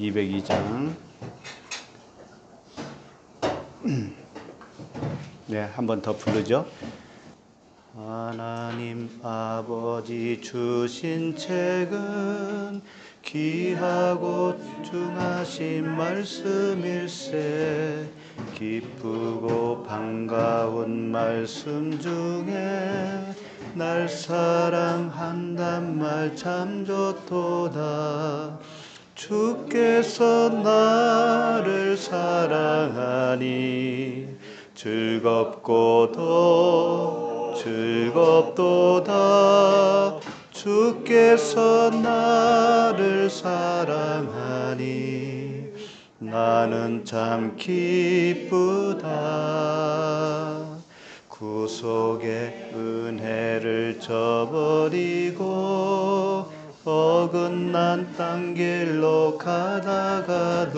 202장. 네, 한 번 더 부르죠. 하나님 아버지 주신 책은 귀하고 중하신 말씀일세. 기쁘고 반가운 말씀 중에 날 사랑한단 말 참 좋도다. 주께서 나를 사랑하니 즐겁도다. 주께서 나를 사랑하니 나는 참 기쁘다. 구속의 은혜를 저버리고 어긋난 땅 길로 가다가도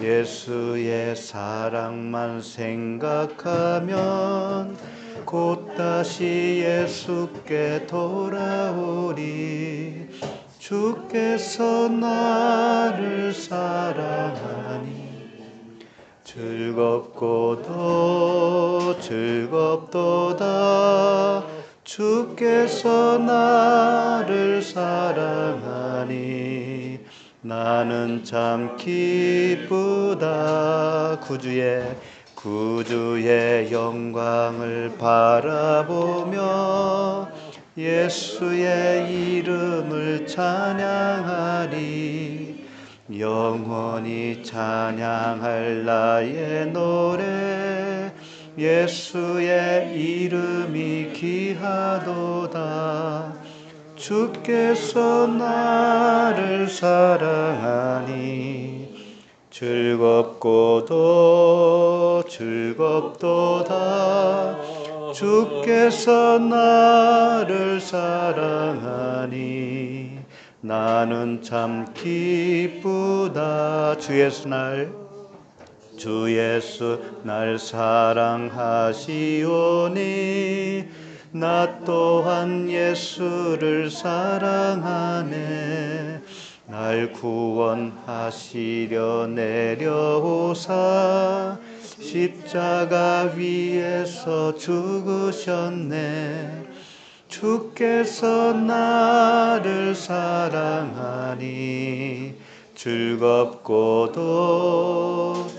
예수의 사랑만 생각하면 곧 다시 예수께 돌아오리. 주께서 나를 사랑하니 즐겁도다. 주께서 나를 사랑하니 나는 참 기쁘다. 구주의 영광을 바라보며 예수의 이름을 찬양하리. 영원히 찬양할 나의 노래 예수의 이름이 귀하도다. 주께서 나를 사랑하니 즐겁도다. 주께서 나를 사랑하니 나는 참 기쁘다. 주 예수 날 사랑하시오니 나 또한 예수를 사랑하네. 날 구원하시려 내려오사 십자가 위에서 죽으셨네. 주께서 나를 사랑하니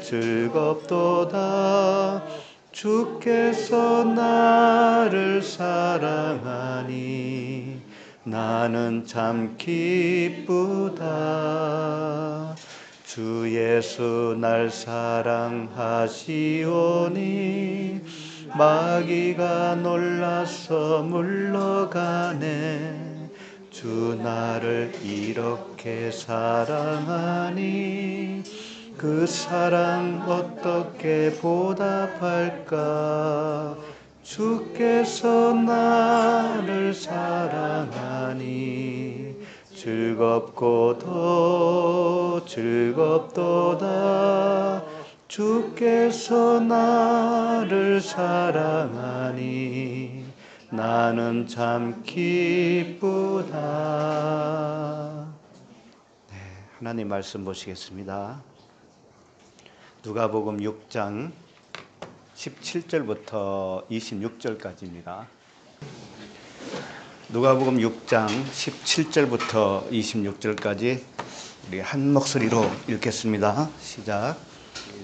즐겁도다. 주께서 나를 사랑하니 나는 참 기쁘다. 주 예수 날 사랑하시오니 마귀가 놀라서 물러가네. 주 나를 이렇게 사랑하니 그 사랑 어떻게 보답할까. 주께서 나를 사랑하니 즐겁도다. 주께서 나를 사랑하니 나는 참 기쁘다. 네, 하나님 말씀 보시겠습니다. 누가복음 6장 17절부터 26절까지입니다. 누가복음 6장 17절부터 26절까지 우리 한 목소리로 읽겠습니다. 시작.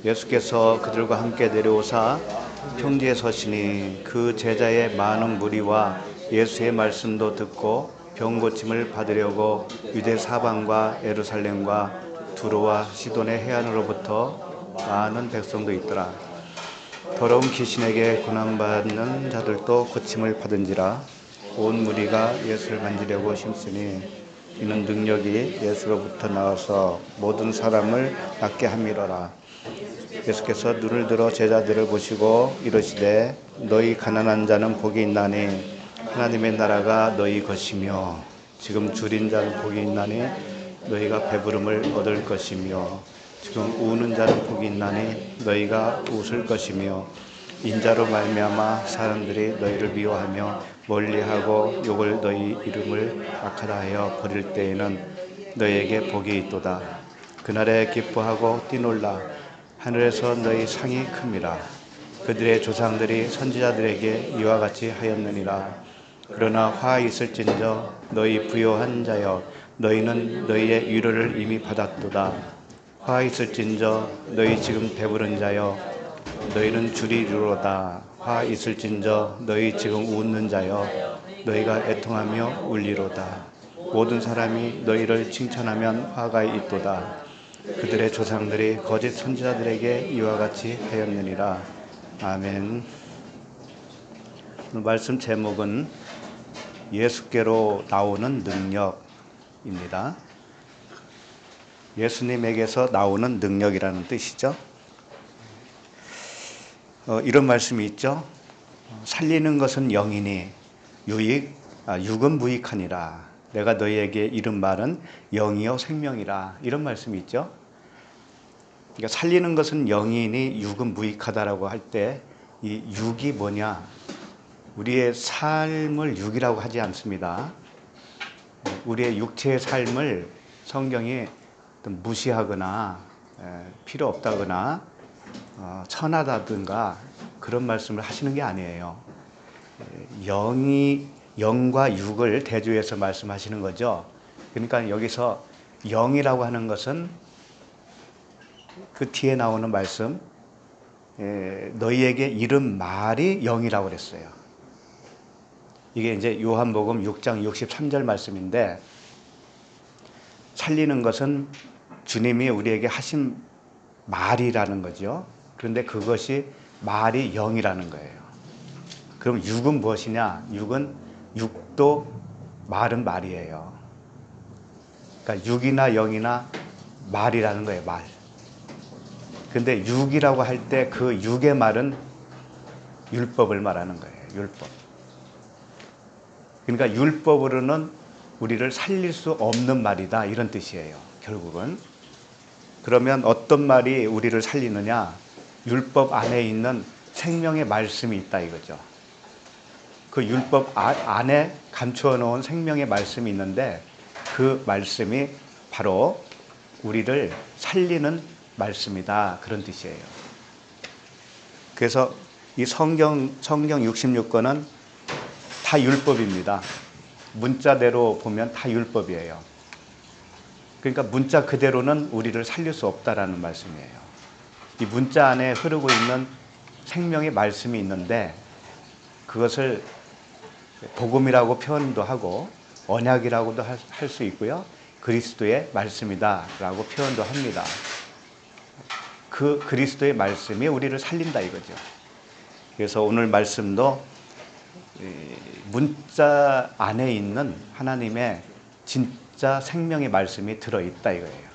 예수께서 그들과 함께 내려오사 평지에 서시니 그 제자의 많은 무리와 예수의 말씀도 듣고 병 고침을 받으려고 유대 사방과 예루살렘과 두로와 시돈의 해안으로부터 많은 백성도 있더라. 더러운 귀신에게 고난받는 자들도 고침을 받은지라. 온 무리가 예수를 만지려고 힘쓰니 이는 능력이 예수로부터 나와서 모든 사람을 낫게 함이로라. 예수께서 눈을 들어 제자들을 보시고 이르시되 너희 가난한 자는 복이 있나니 하나님의 나라가 너희 것이며 지금 줄인 자는 복이 있나니 너희가 배부름을 얻을 것이며 지금 우는 자는 복이 있나니 너희가 웃을 것이며 인자로 말미암아 사람들이 너희를 미워하며 멀리하고 욕을 너희 이름을 악하다 하여 버릴 때에는 너희에게 복이 있도다. 그날에 기뻐하고 뛰놀라. 하늘에서 너희 상이 큽니다. 그들의 조상들이 선지자들에게 이와 같이 하였느니라. 그러나 화 있을진저 너희 부요한 자여, 너희는 너희의 위로를 이미 받았도다. 화 있을진저 너희 지금 배부른 자여, 너희는 주리로다. 화 있을진저 너희 지금 웃는 자여, 너희가 애통하며 울리로다. 모든 사람이 너희를 칭찬하면 화가 있도다. 그들의 조상들이 거짓 선지자들에게 이와 같이 하였느니라. 아멘. 오늘 말씀 제목은 예수께로 나오는 능력입니다. 예수님에게서 나오는 능력이라는 뜻이죠. 이런 말씀이 있죠. 살리는 것은 영이니 육은 무익하니라. 내가 너희에게 이른 말은 영이요 생명이라. 이런 말씀이 있죠. 그러니까 살리는 것은 영이니 육은 무익하다라고 할 때 이 육이 뭐냐? 우리의 삶을 육이라고 하지 않습니다. 우리의 육체의 삶을 성경이 무시하거나 필요 없다거나 천하다든가 그런 말씀을 하시는 게 아니에요. 영과 육을 대조해서 말씀하시는 거죠. 그러니까 여기서 영이라고 하는 것은 그 뒤에 나오는 말씀, 너희에게 이른 말이 영이라고 그랬어요. 이게 이제 요한복음 6장 63절 말씀인데, 살리는 것은 주님이 우리에게 하신 말이라는 거죠. 그런데 그것이 말이 영이라는 거예요. 그럼 육은 무엇이냐? 육도 말은 말이에요. 그러니까 육이나 영이나 말이라는 거예요, 말. 근데 육이라고 할 때 그 육의 말은 율법을 말하는 거예요, 율법. 그러니까 율법으로는 우리를 살릴 수 없는 말이다, 이런 뜻이에요, 결국은. 그러면 어떤 말이 우리를 살리느냐? 율법 안에 있는 생명의 말씀이 있다, 이거죠. 그 율법 안에 감추어 놓은 생명의 말씀이 있는데, 그 말씀이 바로 우리를 살리는 말씀이다, 그런 뜻이에요. 그래서 이 성경 66권은 다 율법입니다. 문자대로 보면 다 율법이에요. 그러니까 문자 그대로는 우리를 살릴 수 없다라는 말씀이에요. 이 문자 안에 흐르고 있는 생명의 말씀이 있는데, 그것을 복음이라고 표현도 하고 언약이라고도 할 수 있고요, 그리스도의 말씀이다라고 표현도 합니다. 그 그리스도의 말씀이 우리를 살린다, 이거죠. 그래서 오늘 말씀도 문자 안에 있는 하나님의 진짜 생명의 말씀이 들어있다, 이거예요.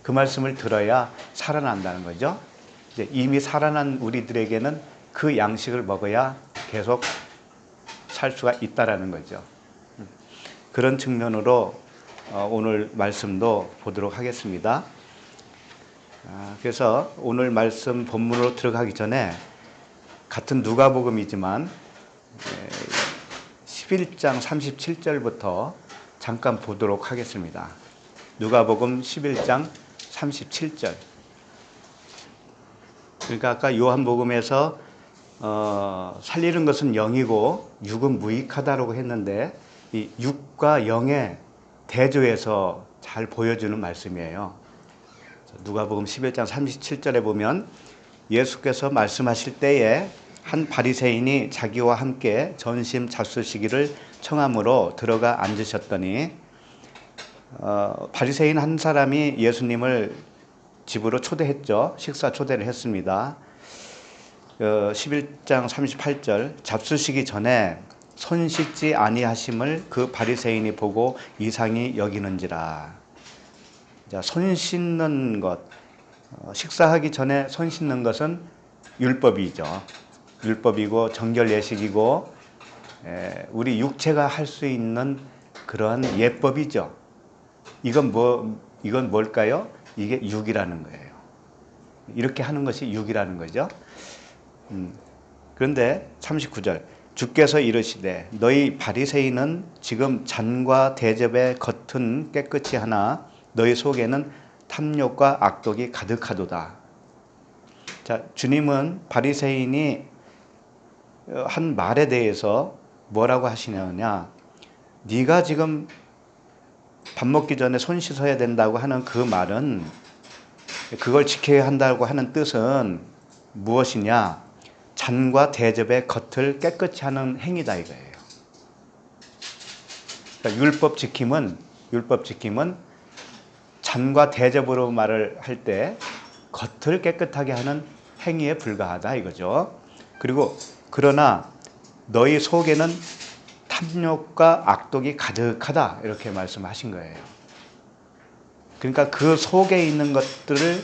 그 말씀을 들어야 살아난다는 거죠. 이제 이미 살아난 우리들에게는 그 양식을 먹어야 계속 살 수가 있다라는 거죠. 그런 측면으로 오늘 말씀도 보도록 하겠습니다. 그래서 오늘 말씀 본문으로 들어가기 전에 같은 누가복음이지만 11장 37절부터 잠깐 보도록 하겠습니다. 누가복음 11장 37절. 그러니까 아까 요한복음에서 살리는 것은 영이고 육은 무익하다라고 했는데, 이 육과 영의 대조해서 잘 보여주는 말씀이에요. 누가복음 11장 37절에 보면 예수께서 말씀하실 때에 한 바리새인이 자기와 함께 전심 잡수시기를 청함으로 들어가 앉으셨더니, 바리새인 한 사람이 예수님을 집으로 초대했죠. 식사 초대를 했습니다. 11장 38절, 잡수시기 전에 손 씻지 아니하심을 그 바리새인이 보고 이상히 여기는지라. 자, 손 씻는 것, 식사하기 전에 손 씻는 것은 율법이죠. 율법이고 정결 예식이고 우리 육체가 할 수 있는 그런 예법이죠. 이건 뭘까요? 이게 육이라는 거예요. 이렇게 하는 것이 육이라는 거죠. 그런데 39절, 주께서 이르시되 너희 바리새인은 지금 잔과 대접의 겉은 깨끗이 하나 너희 속에는 탐욕과 악독이 가득하도다. 자, 주님은 바리새인이 한 말에 대해서 뭐라고 하시느냐? 네가 지금 밥 먹기 전에 손 씻어야 된다고 하는 그 말은, 그걸 지켜야 한다고 하는 뜻은 무엇이냐? 잔과 대접의 겉을 깨끗이 하는 행위다 이거예요. 그러니까 율법 지킴은 잔과 대접으로 말을 할 때 겉을 깨끗하게 하는 행위에 불과하다 이거죠. 그리고 그러나 너희 속에는 탐욕과 악독이 가득하다 이렇게 말씀하신 거예요. 그러니까 그 속에 있는 것들을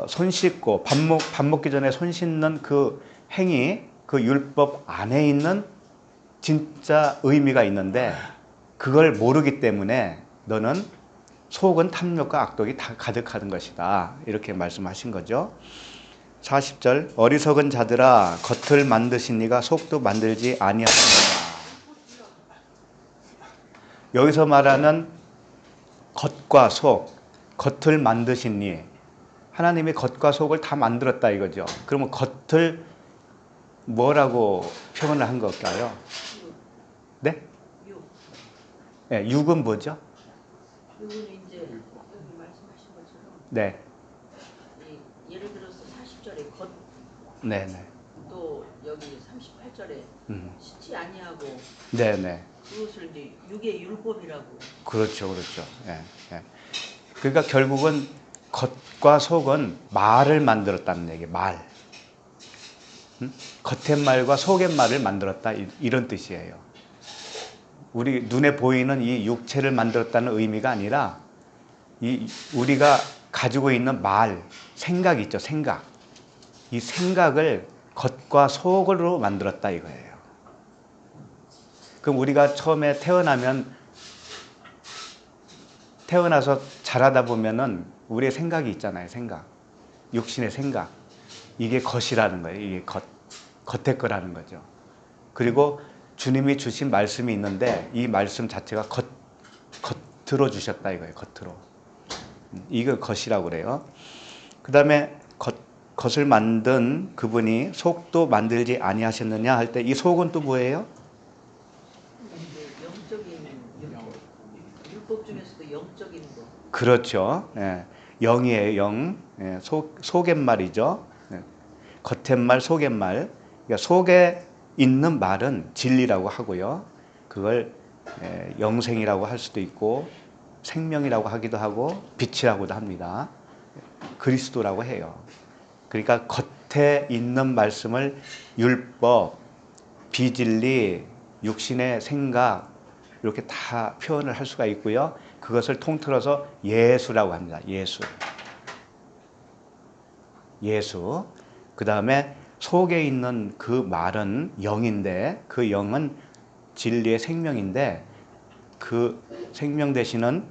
손 씻고 밥 먹기 전에 손 씻는 그 행위, 그 율법 안에 있는 진짜 의미가 있는데 그걸 모르기 때문에 너는 속은 탐욕과 악독이 다 가득한 것이다 이렇게 말씀하신 거죠. 40절 어리석은 자들아 겉을 만드신 이가 속도 만들지 아니하시느냐. 여기서 말하는 겉과 속, 겉을 만드신 이, 하나님이 겉과 속을 다 만들었다 이거죠. 그러면 겉을 뭐라고 표현을 한 걸까요? 네? 네, 육은 뭐죠? 육은 이제 여기 말씀하신 것처럼 네. 예를 들어서 40절에 겉, 네네. 또 여기 38절에 씻지 아니하고 네네. 그것을 이제 육의 율법이라고. 그렇죠, 그렇죠. 예, 예. 그러니까 결국은 겉과 속은 말을 만들었다는 얘기, 말. 겉의 말과 속의 말을 만들었다 이런 뜻이에요. 우리 눈에 보이는 이 육체를 만들었다는 의미가 아니라 우리가 가지고 있는 말, 생각 있죠, 생각. 이 생각을 겉과 속으로 만들었다 이거예요. 그럼 우리가 처음에 태어나서 자라다 보면은 우리의 생각이 있잖아요, 생각. 육신의 생각. 이게 겉이라는 거예요. 이게 겉의 거라는 거죠. 그리고 주님이 주신 말씀이 있는데 이 말씀 자체가 겉으로 주셨다 이거예요. 겉으로. 이걸 겉이라고 그래요. 그 다음에 겉을 만든 그분이 속도 만들지 아니하셨느냐 할 때 이 속은 또 뭐예요? 영적인 율법 중에서도 영적인 거. 그렇죠. 예. 영이에요. 영. 예. 속의 말이죠. 예. 겉의 말, 속의 말. 그러니까 속에 있는 말은 진리라고 하고요. 그걸 영생이라고 할 수도 있고 생명이라고 하기도 하고 빛이라고도 합니다. 그리스도라고 해요. 그러니까 겉에 있는 말씀을 율법, 비진리, 육신의 생각 이렇게 다 표현을 할 수가 있고요. 그것을 통틀어서 예수라고 합니다. 예수. 그 다음에 속에 있는 그 말은 영인데 그 영은 진리의 생명인데 그 생명 되시는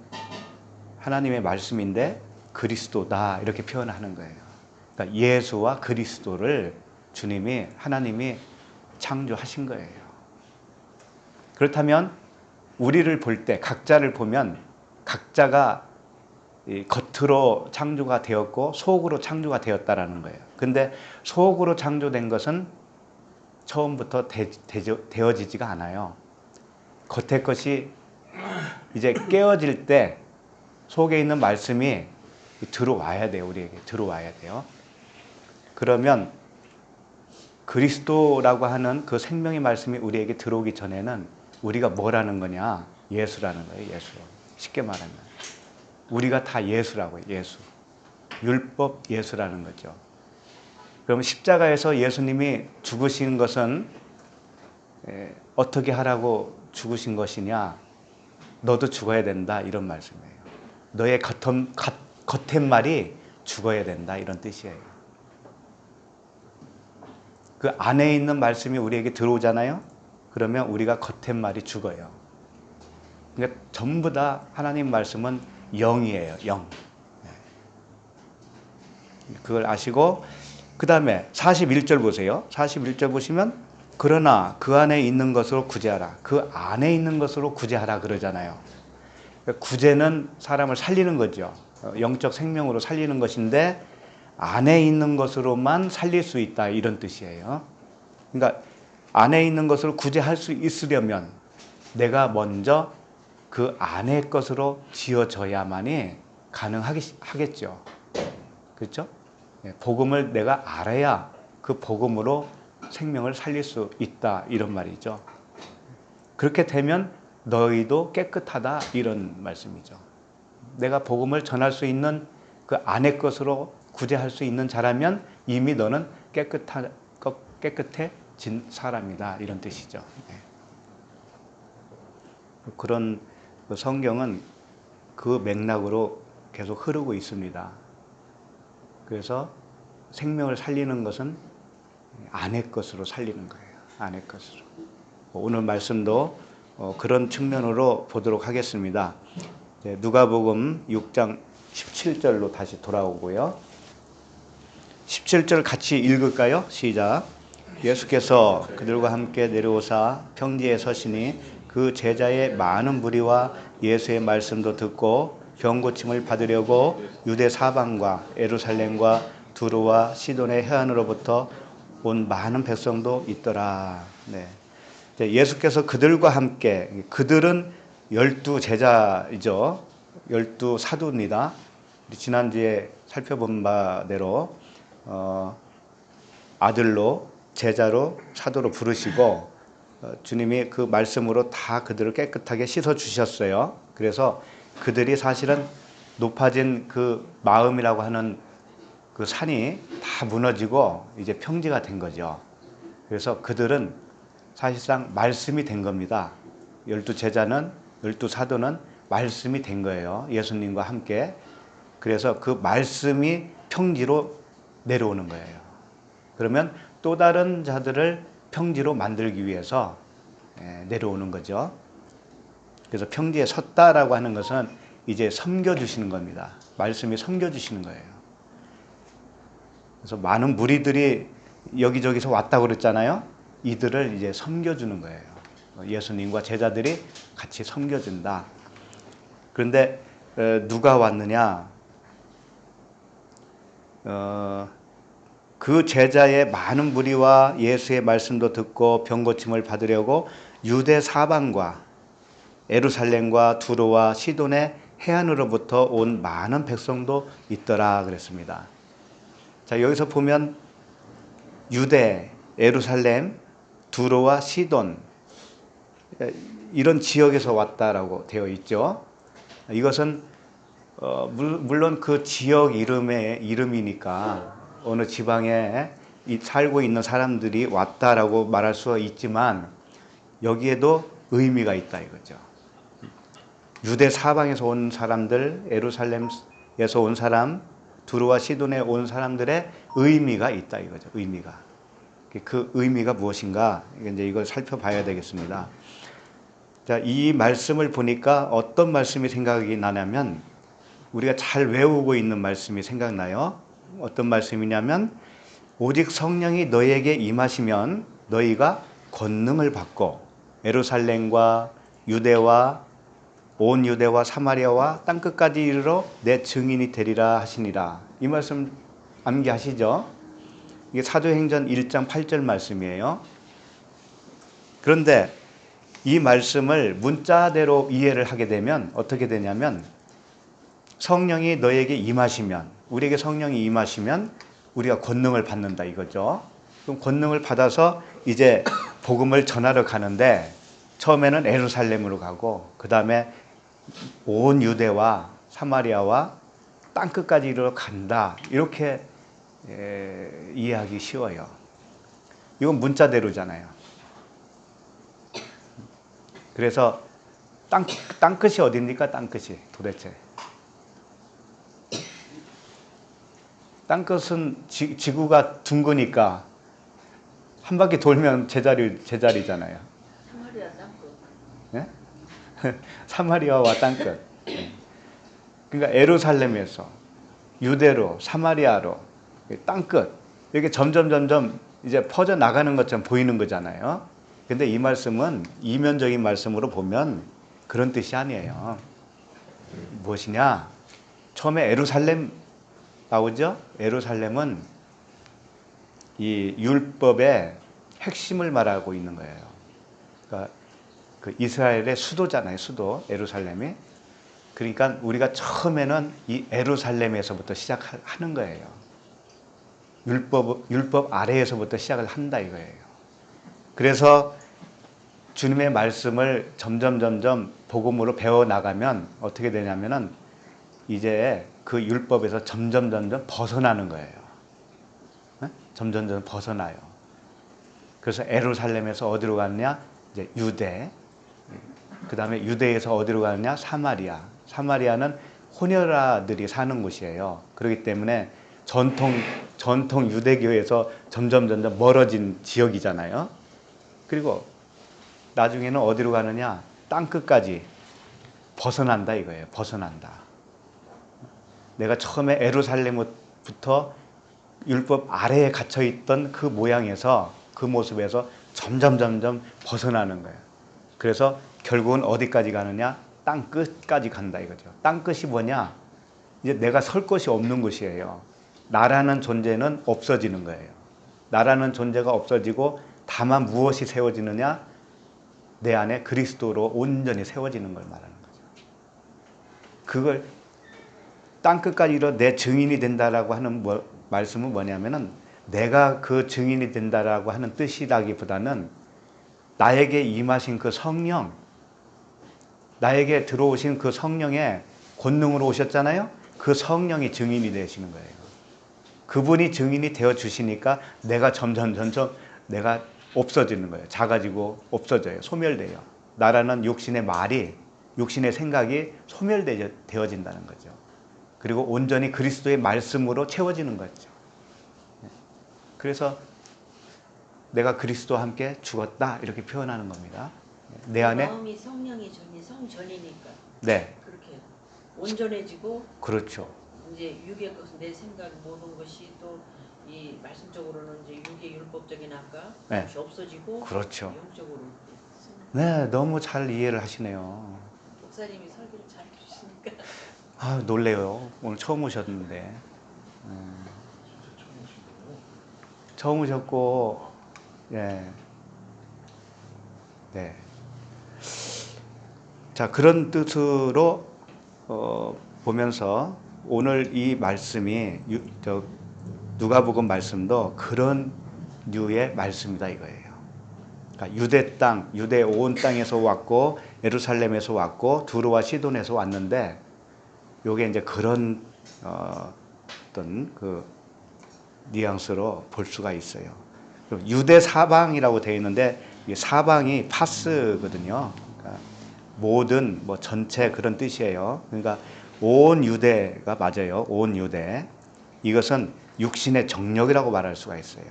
하나님의 말씀인데 그리스도다 이렇게 표현하는 거예요. 그러니까 예수와 그리스도를 하나님이 창조하신 거예요. 그렇다면 우리를 볼 때 각자를 보면 각자가 겉으로 창조가 되었고 속으로 창조가 되었다라는 거예요. 근데 속으로 창조된 것은 처음부터 되어지지가 않아요. 겉의 것이 이제 깨어질 때 속에 있는 말씀이 들어와야 돼요. 우리에게 들어와야 돼요. 그러면 그리스도라고 하는 그 생명의 말씀이 우리에게 들어오기 전에는 우리가 뭐라는 거냐? 예수라는 거예요. 예수. 쉽게 말하면. 우리가 다 예수라고요. 예수. 율법 예수라는 거죠. 그럼 십자가에서 예수님이 죽으신 것은 어떻게 하라고 죽으신 것이냐? 너도 죽어야 된다. 이런 말씀이에요. 너의 겉의 말이 죽어야 된다. 이런 뜻이에요. 그 안에 있는 말씀이 우리에게 들어오잖아요. 그러면 우리가 겉의 말이 죽어요. 그러니까 전부 다 하나님 말씀은 영이에요. 영. 그걸 아시고 그 다음에 41절 보세요. 41절 보시면 그러나 그 안에 있는 것으로 구제하라. 그 안에 있는 것으로 구제하라 그러잖아요. 구제는 사람을 살리는 거죠. 영적 생명으로 살리는 것인데 안에 있는 것으로만 살릴 수 있다 이런 뜻이에요. 그러니까 안에 있는 것을 구제할 수 있으려면 내가 먼저 그 안의 것으로 지어져야만이 가능하겠죠. 그렇죠? 복음을 내가 알아야 그 복음으로 생명을 살릴 수 있다 이런 말이죠. 그렇게 되면 너희도 깨끗하다 이런 말씀이죠. 내가 복음을 전할 수 있는 그 안의 것으로 구제할 수 있는 자라면 이미 너는 깨끗해진 사람이다 이런 뜻이죠. 그런 성경은 그 맥락으로 계속 흐르고 있습니다. 그래서 생명을 살리는 것은 안의 것으로 살리는 거예요. 안의 것으로. 오늘 말씀도 그런 측면으로 보도록 하겠습니다. 누가복음 6장 17절로 다시 돌아오고요. 17절 같이 읽을까요? 시작. 예수께서 그들과 함께 내려오사 평지에 서시니 그 제자의 많은 무리와 예수의 말씀도 듣고 병 고침을 받으려고 유대 사방과 예루살렘과 두루와 시돈의 해안으로부터 온 많은 백성도 있더라. 네. 예수께서 그들과 함께, 그들은 12 제자이죠. 12 사도입니다. 지난주에 살펴본 바대로 아들로 제자로 사도로 부르시고 주님이 그 말씀으로 다 그들을 깨끗하게 씻어 주셨어요. 그래서 그들이 사실은 높아진 그 마음이라고 하는 그 산이 다 무너지고 이제 평지가 된 거죠. 그래서 그들은 사실상 말씀이 된 겁니다. 12 제자는 12 사도는 말씀이 된 거예요. 예수님과 함께. 그래서 그 말씀이 평지로 내려오는 거예요. 그러면 또 다른 자들을 평지로 만들기 위해서 내려오는 거죠. 그래서 평지에 섰다라고 하는 것은 이제 섬겨주시는 겁니다. 말씀이 섬겨주시는 거예요. 그래서 많은 무리들이 여기저기서 왔다고 그랬잖아요. 이들을 이제 섬겨주는 거예요. 예수님과 제자들이 같이 섬겨준다. 그런데 누가 왔느냐? 그 제자의 많은 무리와 예수의 말씀도 듣고 병 고침을 받으려고 유대 사방과 예루살렘과 두로와 시돈의 해안으로부터 온 많은 백성도 있더라 그랬습니다. 자, 여기서 보면 유대, 예루살렘, 두로와 시돈 이런 지역에서 왔다라고 되어 있죠. 이것은 물론 그 지역 이름이니까 어느 지방에 살고 있는 사람들이 왔다라고 말할 수 있지만 여기에도 의미가 있다 이거죠. 유대 사방에서 온 사람들, 예루살렘에서 온 사람, 두루와 시돈에 온 사람들의 의미가 있다 이거죠. 의미가. 그 의미가 무엇인가? 이제 이걸 살펴봐야 되겠습니다. 자, 이 말씀을 보니까 어떤 말씀이 생각이 나냐면 우리가 잘 외우고 있는 말씀이 생각나요. 어떤 말씀이냐면 오직 성령이 너희에게 임하시면 너희가 권능을 받고 예루살렘과 유대와 온 유대와 사마리아와 땅끝까지 이르러 내 증인이 되리라 하시니라. 이 말씀 암기하시죠? 이게 사도행전 1장 8절 말씀이에요. 그런데 이 말씀을 문자대로 이해를 하게 되면 어떻게 되냐면 성령이 너에게 임하시면, 우리에게 성령이 임하시면 우리가 권능을 받는다 이거죠. 그럼 권능을 받아서 이제 복음을 전하러 가는데 처음에는 예루살렘으로 가고 그 다음에 온 유대와 사마리아와 땅끝까지 이르러 간다. 이렇게 이해하기 쉬워요. 이건 문자대로잖아요. 그래서 땅끝이 어디입니까? 땅끝이 도대체. 땅끝은 지구가 둥그니까 한 바퀴 돌면 제자리잖아요. 사마리아 땅끝. 네? 사마리아와 땅끝. 그러니까 예루살렘에서 유대로 사마리아로 땅끝 이렇게 점점 이제 퍼져 나가는 것처럼 보이는 거잖아요. 근데 이 말씀은 이면적인 말씀으로 보면 그런 뜻이 아니에요. 무엇이냐? 처음에 에루살렘 나오죠? 에루살렘은 이 율법의 핵심을 말하고 있는 거예요. 그러니까 그 이스라엘의 수도잖아요, 수도 에루살렘이. 그러니까 우리가 처음에는 이 에루살렘에서부터 시작하는 거예요. 율법 아래에서부터 시작을 한다 이거예요. 그래서 주님의 말씀을 점점 복음으로 배워 나가면 어떻게 되냐면은 이제 그 율법에서 점점 벗어나는 거예요. 점점 벗어나요. 그래서 에루살렘에서 어디로 갔냐? 이제 유대. 그 다음에 유대에서 어디로 가느냐? 사마리아. 사마리아는 호녀라들이 사는 곳이에요. 그렇기 때문에 전통 유대교에서 점점 멀어진 지역이잖아요. 그리고 나중에는 어디로 가느냐? 땅끝까지 벗어난다 이거예요. 벗어난다. 내가 처음에 에루살렘부터 율법 아래에 갇혀있던 그 모양에서 그 모습에서 점점 벗어나는 거예요. 그래서 결국은 어디까지 가느냐? 땅 끝까지 간다 이거죠. 땅 끝이 뭐냐? 이제 내가 설 곳이 없는 곳이에요. 나라는 존재는 없어지는 거예요. 나라는 존재가 없어지고 다만 무엇이 세워지느냐? 내 안에 그리스도로 온전히 세워지는 걸 말하는 거죠. 그걸 땅 끝까지 이뤄 내 증인이 된다라고 하는 말씀은 뭐냐면은 내가 그 증인이 된다라고 하는 뜻이라기보다는 나에게 임하신 그 성령, 나에게 들어오신 그 성령의 권능으로 오셨잖아요. 그 성령이 증인이 되시는 거예요. 그분이 증인이 되어 주시니까 내가 점점 내가 없어지는 거예요. 작아지고 없어져요. 소멸돼요. 나라는 육신의 말이, 육신의 생각이 소멸되어진다는 거죠. 그리고 온전히 그리스도의 말씀으로 채워지는 거죠. 그래서 내가 그리스도와 함께 죽었다 이렇게 표현하는 겁니다. 내 안에 마음이 성령이 성전이니까. 네. 그렇게 온전해지고. 그렇죠. 이제 육의 것은 내 생각 모든 것이 또 이 말씀적으로는 이제 육의 율법적인 아까 네. 그것이 없어지고. 그렇죠. 영적으로. 네, 너무 잘 이해를 하시네요. 목사님이 설교를 잘 해주시니까. 아, 놀래요. 오늘 처음 오셨는데. 처음 오셨고, 예. 네. 자, 그런 뜻으로 보면서 오늘 이 말씀이 누가복음 말씀도 그런 류의 말씀이다 이거예요. 그러니까 유대 땅, 유대 온 땅에서 왔고 예루살렘에서 왔고 두로와 시돈에서 왔는데 요게 이제 그런 어떤 그 뉘앙스로 볼 수가 있어요. 유대 사방이라고 되어 있는데 이 사방이 파스거든요. 그러니까 모든 뭐 전체 그런 뜻이에요. 그러니까 온 유대가 맞아요. 온 유대. 이것은 육신의 정력이라고 말할 수가 있어요.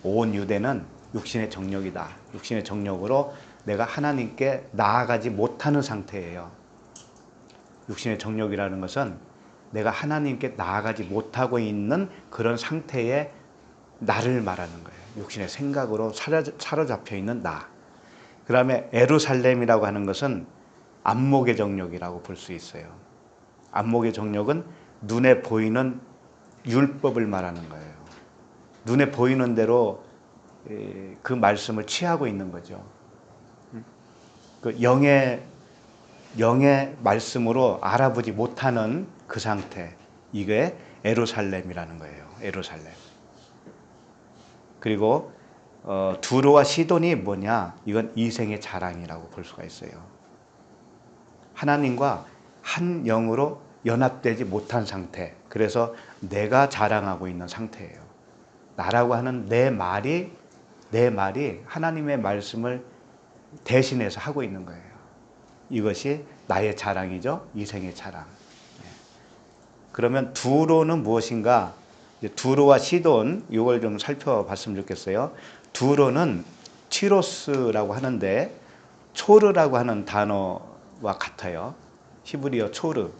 온 유대는 육신의 정력이다. 육신의 정력으로 내가 하나님께 나아가지 못하는 상태예요. 육신의 정력이라는 것은 내가 하나님께 나아가지 못하고 있는 그런 상태의 나를 말하는 거예요. 육신의 생각으로 사로잡혀 있는 나. 그 다음에 에루살렘이라고 하는 것은 안목의 정력이라고 볼 수 있어요. 안목의 정력은 눈에 보이는 율법을 말하는 거예요. 눈에 보이는 대로 그 말씀을 취하고 있는 거죠. 그 영의 말씀으로 알아보지 못하는 그 상태. 이게 에루살렘이라는 거예요. 에루살렘. 그리고 두로와 시돈이 뭐냐? 이건 이생의 자랑이라고 볼 수가 있어요. 하나님과 한 영으로 연합되지 못한 상태. 그래서 내가 자랑하고 있는 상태예요. 나라고 하는 내 말이 하나님의 말씀을 대신해서 하고 있는 거예요. 이것이 나의 자랑이죠. 이생의 자랑. 그러면 두로는 무엇인가? 두로와 시돈 이걸 좀 살펴봤으면 좋겠어요. 두로는 티로스라고 하는데 초르라고 하는 단어와 같아요. 히브리어 초르.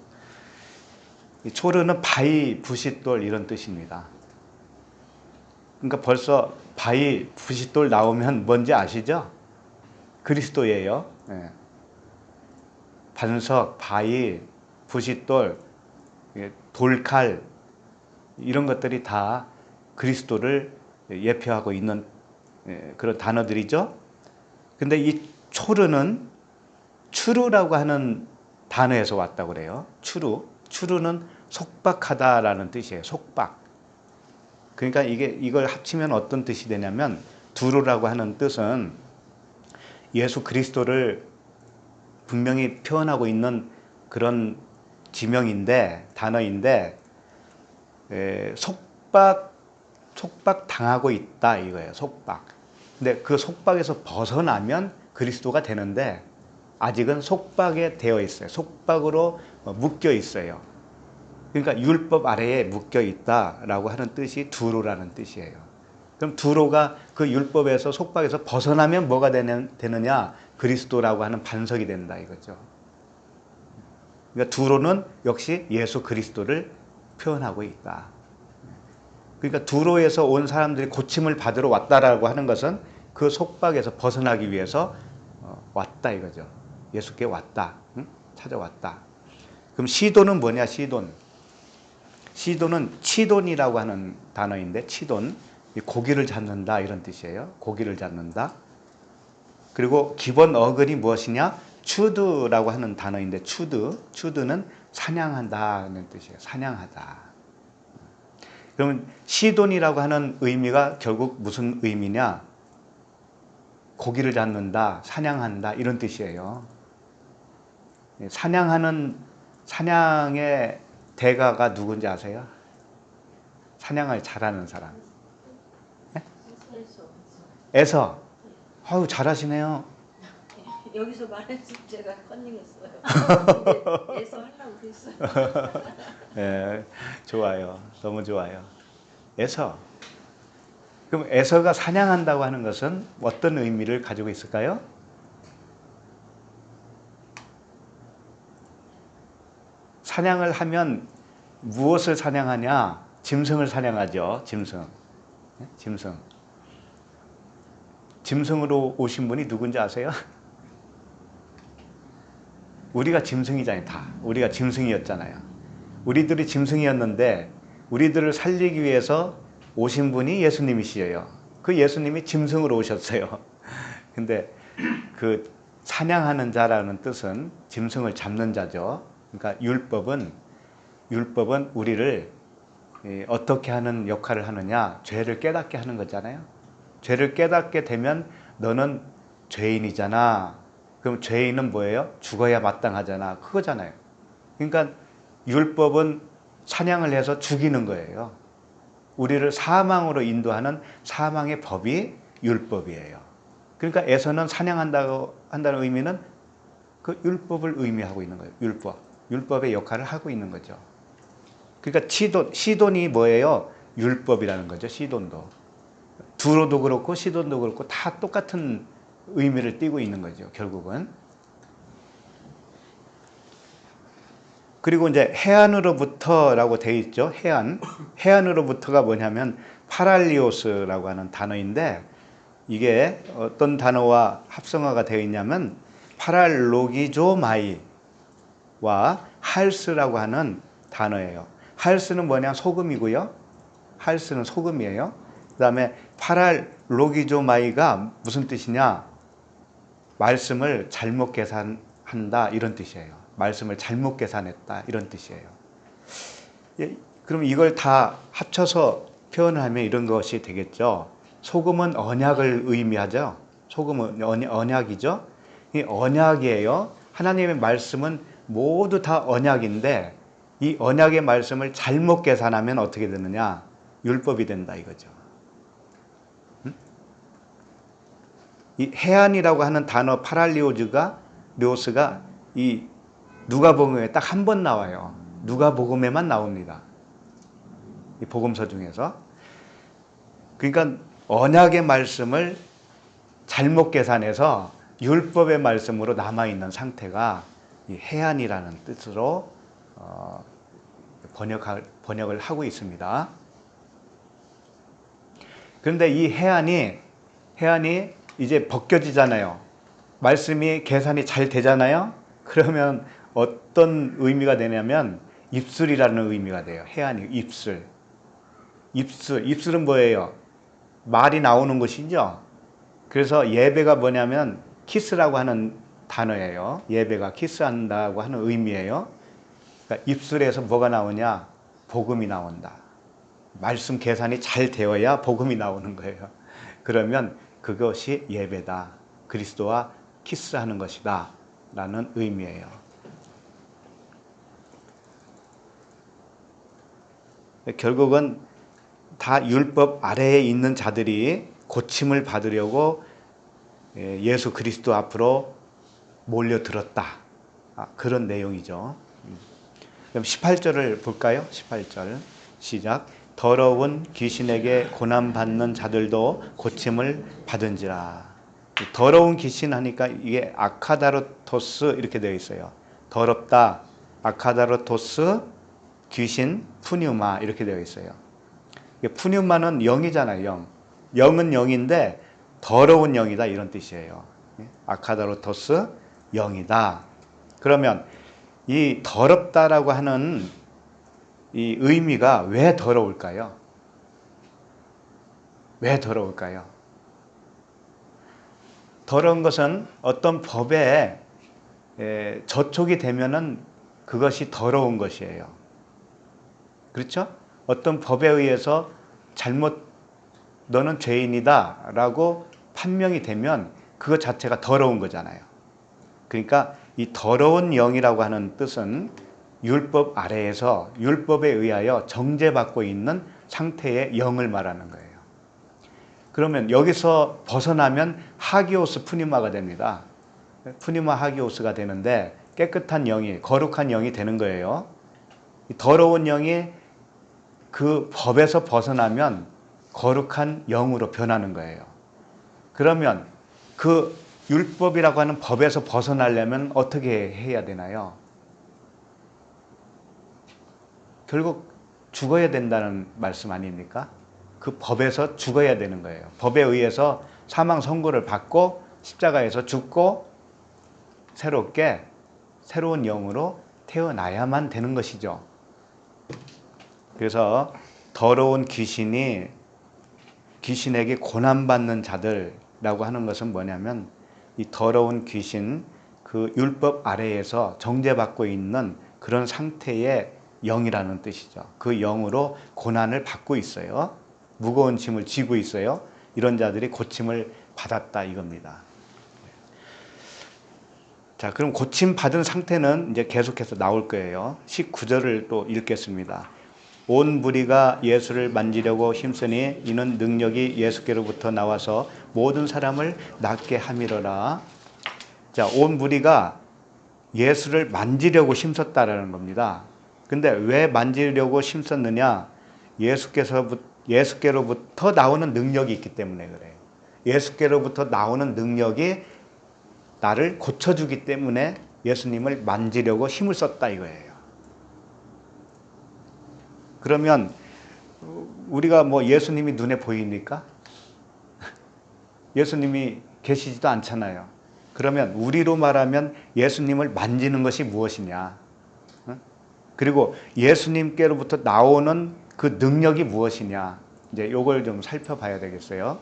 초르는 바위, 부싯돌 이런 뜻입니다. 그러니까 벌써 바위, 부싯돌 나오면 뭔지 아시죠? 그리스도예요. 네. 반석, 바위, 부싯돌 돌칼 이런 것들이 다 그리스도를 예표하고 있는 그런 단어들이죠. 근데 이 초르는 추루라고 하는 단어에서 왔다고 그래요. 추루는 속박하다라는 뜻이에요. 속박. 그러니까 이걸 합치면 어떤 뜻이 되냐면 두루라고 하는 뜻은 예수 그리스도를 분명히 표현하고 있는 그런 단어인데 속박 당하고 있다 이거예요. 속박. 근데 그 속박에서 벗어나면 그리스도가 되는데 아직은 속박에 되어 있어요. 속박으로 묶여 있어요. 그러니까 율법 아래에 묶여 있다라고 하는 뜻이 두로라는 뜻이에요. 그럼 두로가 그 율법에서 속박에서 벗어나면 뭐가 되느냐? 그리스도라고 하는 반석이 된다 이거죠. 그러니까 두로는 역시 예수 그리스도를 표현하고 있다. 그러니까 두로에서 온 사람들이 고침을 받으러 왔다라고 하는 것은 그 속박에서 벗어나기 위해서 왔다 이거죠. 예수께 왔다. 응? 찾아왔다. 그럼 시돈은 뭐냐? 시돈은 치돈이라고 하는 단어인데 치돈, 고기를 잡는다 이런 뜻이에요. 고기를 잡는다. 그리고 기본 어근이 무엇이냐? 추드라고 하는 단어인데 추드는 사냥한다는 뜻이에요. 사냥하다. 그러면 시돈이라고 하는 의미가 결국 무슨 의미냐? 고기를 잡는다, 사냥한다 이런 뜻이에요. 사냥의 대가가 누군지 아세요? 사냥을 잘하는 사람. 네? 에서. 아유 잘하시네요. 여기서 말했을 제가 컨닝했어요. 에서 하려고 그랬어요. 네, 좋아요. 너무 좋아요. 에서. 그럼 에서가 사냥한다고 하는 것은 어떤 의미를 가지고 있을까요? 사냥을 하면 무엇을 사냥하냐? 짐승을 사냥하죠. 짐승. 짐승으로 오신 분이 누군지 아세요? 우리가 짐승이잖아요. 다. 우리가 짐승이었잖아요. 우리들이 짐승이었는데 우리들을 살리기 위해서 오신 분이 예수님이시에요. 그 예수님이 짐승으로 오셨어요. 근데 그 사냥하는 자라는 뜻은 짐승을 잡는 자죠. 그러니까 율법은 우리를 어떻게 하는 역할을 하느냐? 죄를 깨닫게 하는 거잖아요. 죄를 깨닫게 되면 너는 죄인이잖아. 그럼 죄인은 뭐예요? 죽어야 마땅하잖아. 그거잖아요. 그러니까 율법은 사냥을 해서 죽이는 거예요. 우리를 사망으로 인도하는 사망의 법이 율법이에요. 그러니까 에서는 사냥한다고 한다는 의미는 그 율법을 의미하고 있는 거예요. 율법의 역할을 하고 있는 거죠. 그러니까 시돈이 뭐예요? 율법이라는 거죠. 시돈도. 두로도 그렇고 시돈도 그렇고 다 똑같은 의미를 띠고 있는 거죠. 결국은. 그리고 이제 해안으로부터라고 되어 있죠. 해안으로부터가 뭐냐면 파랄리오스라고 하는 단어인데 이게 어떤 단어와 합성어가 되어 있냐면 파랄로기조마이와 할스라고 하는 단어예요. 할스는 뭐냐? 소금이고요. 할스는 소금이에요. 그 다음에 파랄로기조마이가 무슨 뜻이냐? 말씀을 잘못 계산한다 이런 뜻이에요. 말씀을 잘못 계산했다 이런 뜻이에요. 그럼 이걸 다 합쳐서 표현을 하면 이런 것이 되겠죠. 소금은 언약을 의미하죠. 소금은 언약이죠. 이 언약이에요. 하나님의 말씀은 모두 다 언약인데 이 언약의 말씀을 잘못 계산하면 어떻게 되느냐? 율법이 된다 이거죠. 이 해안이라고 하는 단어 파랄리오스가 이 누가복음에 딱 한 번 나와요. 누가복음에만 나옵니다. 이 복음서 중에서. 그러니까 언약의 말씀을 잘못 계산해서 율법의 말씀으로 남아있는 상태가 이 해안이라는 뜻으로 번역을 하고 있습니다. 그런데 이 해안이 이제 벗겨지잖아요. 말씀이 계산이 잘 되잖아요. 그러면 어떤 의미가 되냐면 입술이라는 의미가 돼요. 해안이 입술. 입술은 뭐예요? 말이 나오는 것이죠. 그래서 예배가 뭐냐면 키스라고 하는 단어예요. 예배가 키스한다고 하는 의미예요. 그러니까 입술에서 뭐가 나오냐? 복음이 나온다. 말씀 계산이 잘 되어야 복음이 나오는 거예요. 그러면 그것이 예배다. 그리스도와 키스하는 것이다. 라는 의미예요. 결국은 다 율법 아래에 있는 자들이 고침을 받으려고 예수 그리스도 앞으로 몰려들었다. 그런 내용이죠. 그럼 18절을 볼까요? 18절 시작. 더러운 귀신에게 고난받는 자들도 고침을 받은지라. 더러운 귀신 하니까 이게 아카다로토스 이렇게 되어 있어요. 더럽다, 아카다로토스, 귀신, 푸뉴마 이렇게 되어 있어요. 푸뉴마는 영이잖아요. 영. 영은 영인데 더러운 영이다 이런 뜻이에요. 아카다로토스 영이다. 그러면 이 더럽다라고 하는 이 의미가 왜 더러울까요? 왜 더러울까요? 더러운 것은 어떤 법에 저촉이 되면은 그것이 더러운 것이에요. 그렇죠? 어떤 법에 의해서 너는 죄인이다 라고 판명이 되면 그것 자체가 더러운 거잖아요. 그러니까 이 더러운 영이라고 하는 뜻은 율법 아래에서 율법에 의하여 정죄받고 있는 상태의 영을 말하는 거예요. 그러면 여기서 벗어나면 하기오스 푸니마가 됩니다. 푸니마 하기오스가 되는데 깨끗한 영이, 거룩한 영이 되는 거예요. 더러운 영이 그 법에서 벗어나면 거룩한 영으로 변하는 거예요. 그러면 그 율법이라고 하는 법에서 벗어나려면 어떻게 해야 되나요? 결국 죽어야 된다는 말씀 아닙니까? 그 법에서 죽어야 되는 거예요. 법에 의해서 사망 선고를 받고 십자가에서 죽고 새로운 영으로 태어나야만 되는 것이죠. 그래서 더러운 귀신에게 고난받는 자들이라고 하는 것은 뭐냐면 이 더러운 귀신, 그 율법 아래에서 정죄받고 있는 그런 상태의 영이라는 뜻이죠. 그 영으로 고난을 받고 있어요. 무거운 짐을 지고 있어요. 이런 자들이 고침을 받았다 이겁니다. 자, 그럼 고침 받은 상태는 이제 계속해서 나올 거예요. 19절을 또 읽겠습니다. 온 무리가 예수를 만지려고 힘쓰니 이는 능력이 예수께로부터 나와서 모든 사람을 낫게 함이로라. 자, 온 무리가 예수를 만지려고 힘썼다라는 겁니다. 근데 왜 만지려고 힘썼느냐? 예수께로부터 나오는 능력이 있기 때문에 그래요. 예수께로부터 나오는 능력이 나를 고쳐주기 때문에 예수님을 만지려고 힘을 썼다 이거예요. 그러면 우리가 뭐 예수님이 눈에 보입니까? 예수님이 계시지도 않잖아요. 그러면 우리로 말하면 예수님을 만지는 것이 무엇이냐? 그리고 예수님께로부터 나오는 그 능력이 무엇이냐? 이제 이걸 좀 살펴봐야 되겠어요.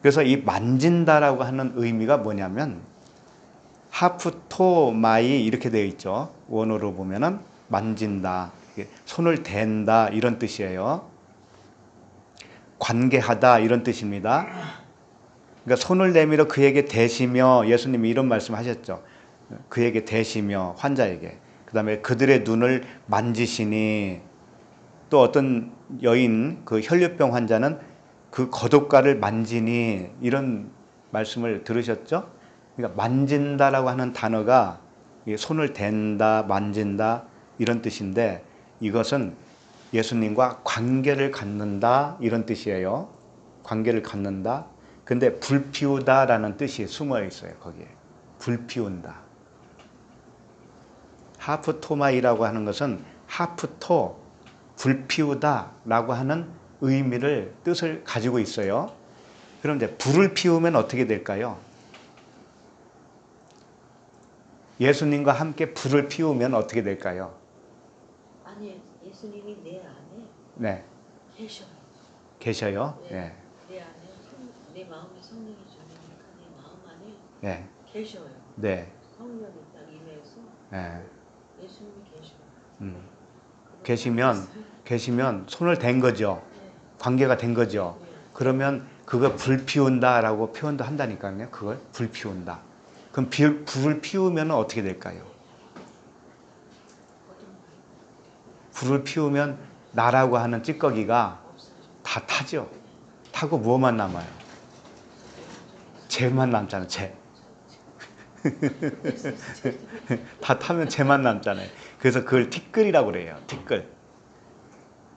그래서 이 만진다라고 하는 의미가 뭐냐면 하프토마이 이렇게 되어 있죠. 원어로 보면은 만진다, 손을 댄다 이런 뜻이에요. 관계하다 이런 뜻입니다. 그러니까 손을 내밀어 그에게 대시며 예수님이 이런 말씀하셨죠. 그에게 대시며 환자에게. 그 다음에 그들의 눈을 만지시니 또 어떤 여인 그 혈류병 환자는 그 겉옷가를 만지니 이런 말씀을 들으셨죠? 그러니까 만진다라고 하는 단어가 손을 댄다, 만진다 이런 뜻인데 이것은 예수님과 관계를 갖는다 이런 뜻이에요. 관계를 갖는다. 근데 불 피우다라는 뜻이 숨어 있어요. 거기에. 불 피운다. 하프토마이라고 하는 것은 하프토, 불 피우다라고 하는 뜻을 가지고 있어요. 그럼 이제 불을 피우면 어떻게 될까요? 예수님과 함께 불을 피우면 어떻게 될까요? 아니 예수님이 내 안에 네, 계셔요. 계셔요. 네. 네, 내 안에 내 마음에 성령이 주니까 내 마음 안에 네, 계셔요. 네, 성령이 딱 임해서 네. 예수님이 계셔요. 계시면 손을 댄 거죠. 네. 관계가 된 거죠. 네. 그러면 그걸 불 피운다라고 표현도 한다니까요. 그걸 불 피운다. 그럼 불을 피우면 어떻게 될까요? 불을 피우면 나라고 하는 찌꺼기가 다 타죠. 타고 뭐만 남아요? 재만 남잖아요. 재. 다 타면 재만 남잖아요. 그래서 그걸 티끌이라고 그래요. 티끌.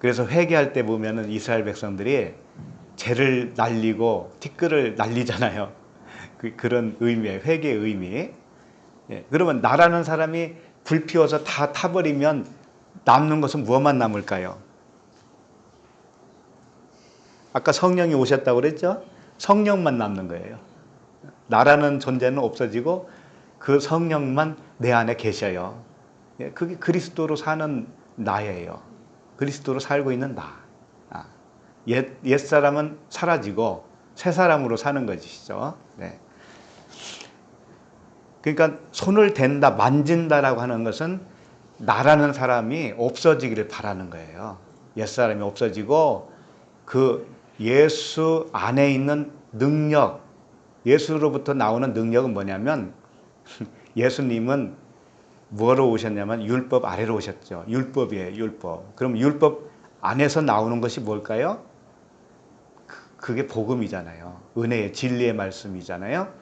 그래서 회개할 때 보면은 이스라엘 백성들이 재를 날리고 티끌을 날리잖아요. 그런 의미예요. 회개의 의미. 예, 그러면 나라는 사람이 불 피워서 다 타버리면 남는 것은 무엇만 남을까요? 아까 성령이 오셨다고 그랬죠? 성령만 남는 거예요. 나라는 존재는 없어지고 그 성령만 내 안에 계셔요. 예, 그게 그리스도로 사는 나예요. 그리스도로 살고 있는 나. 옛사람은 사라지고 새 사람으로 사는 것이죠. 네. 그러니까 손을 댄다, 만진다라고 하는 것은 나라는 사람이 없어지기를 바라는 거예요. 옛사람이 없어지고 그 예수 안에 있는 능력, 예수로부터 나오는 능력은 뭐냐면 예수님은 뭐로 오셨냐면 율법 아래로 오셨죠. 율법이에요. 율법. 그럼 율법 안에서 나오는 것이 뭘까요? 그게 복음이잖아요. 은혜의 진리의 말씀이잖아요.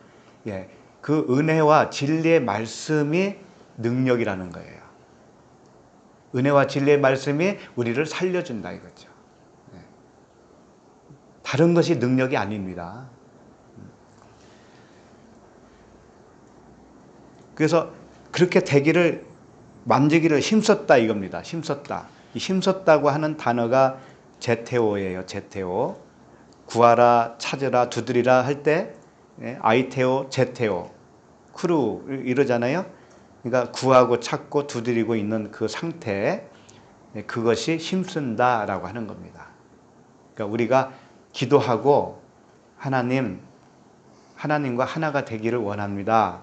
예, 그 은혜와 진리의 말씀이 능력이라는 거예요. 은혜와 진리의 말씀이 우리를 살려준다 이거죠. 예. 다른 것이 능력이 아닙니다. 그래서 그렇게 되기를 만지기를 힘썼다 이겁니다. 힘썼다. 이 힘썼다고 하는 단어가 제테오예요. 제테오. 구하라, 찾으라, 두드리라 할 때 아이테오, 제테오, 크루 이러잖아요. 그러니까 구하고 찾고 두드리고 있는 그 상태, 그것이 힘쓴다라고 하는 겁니다. 그러니까 우리가 기도하고 하나님과 하나가 되기를 원합니다.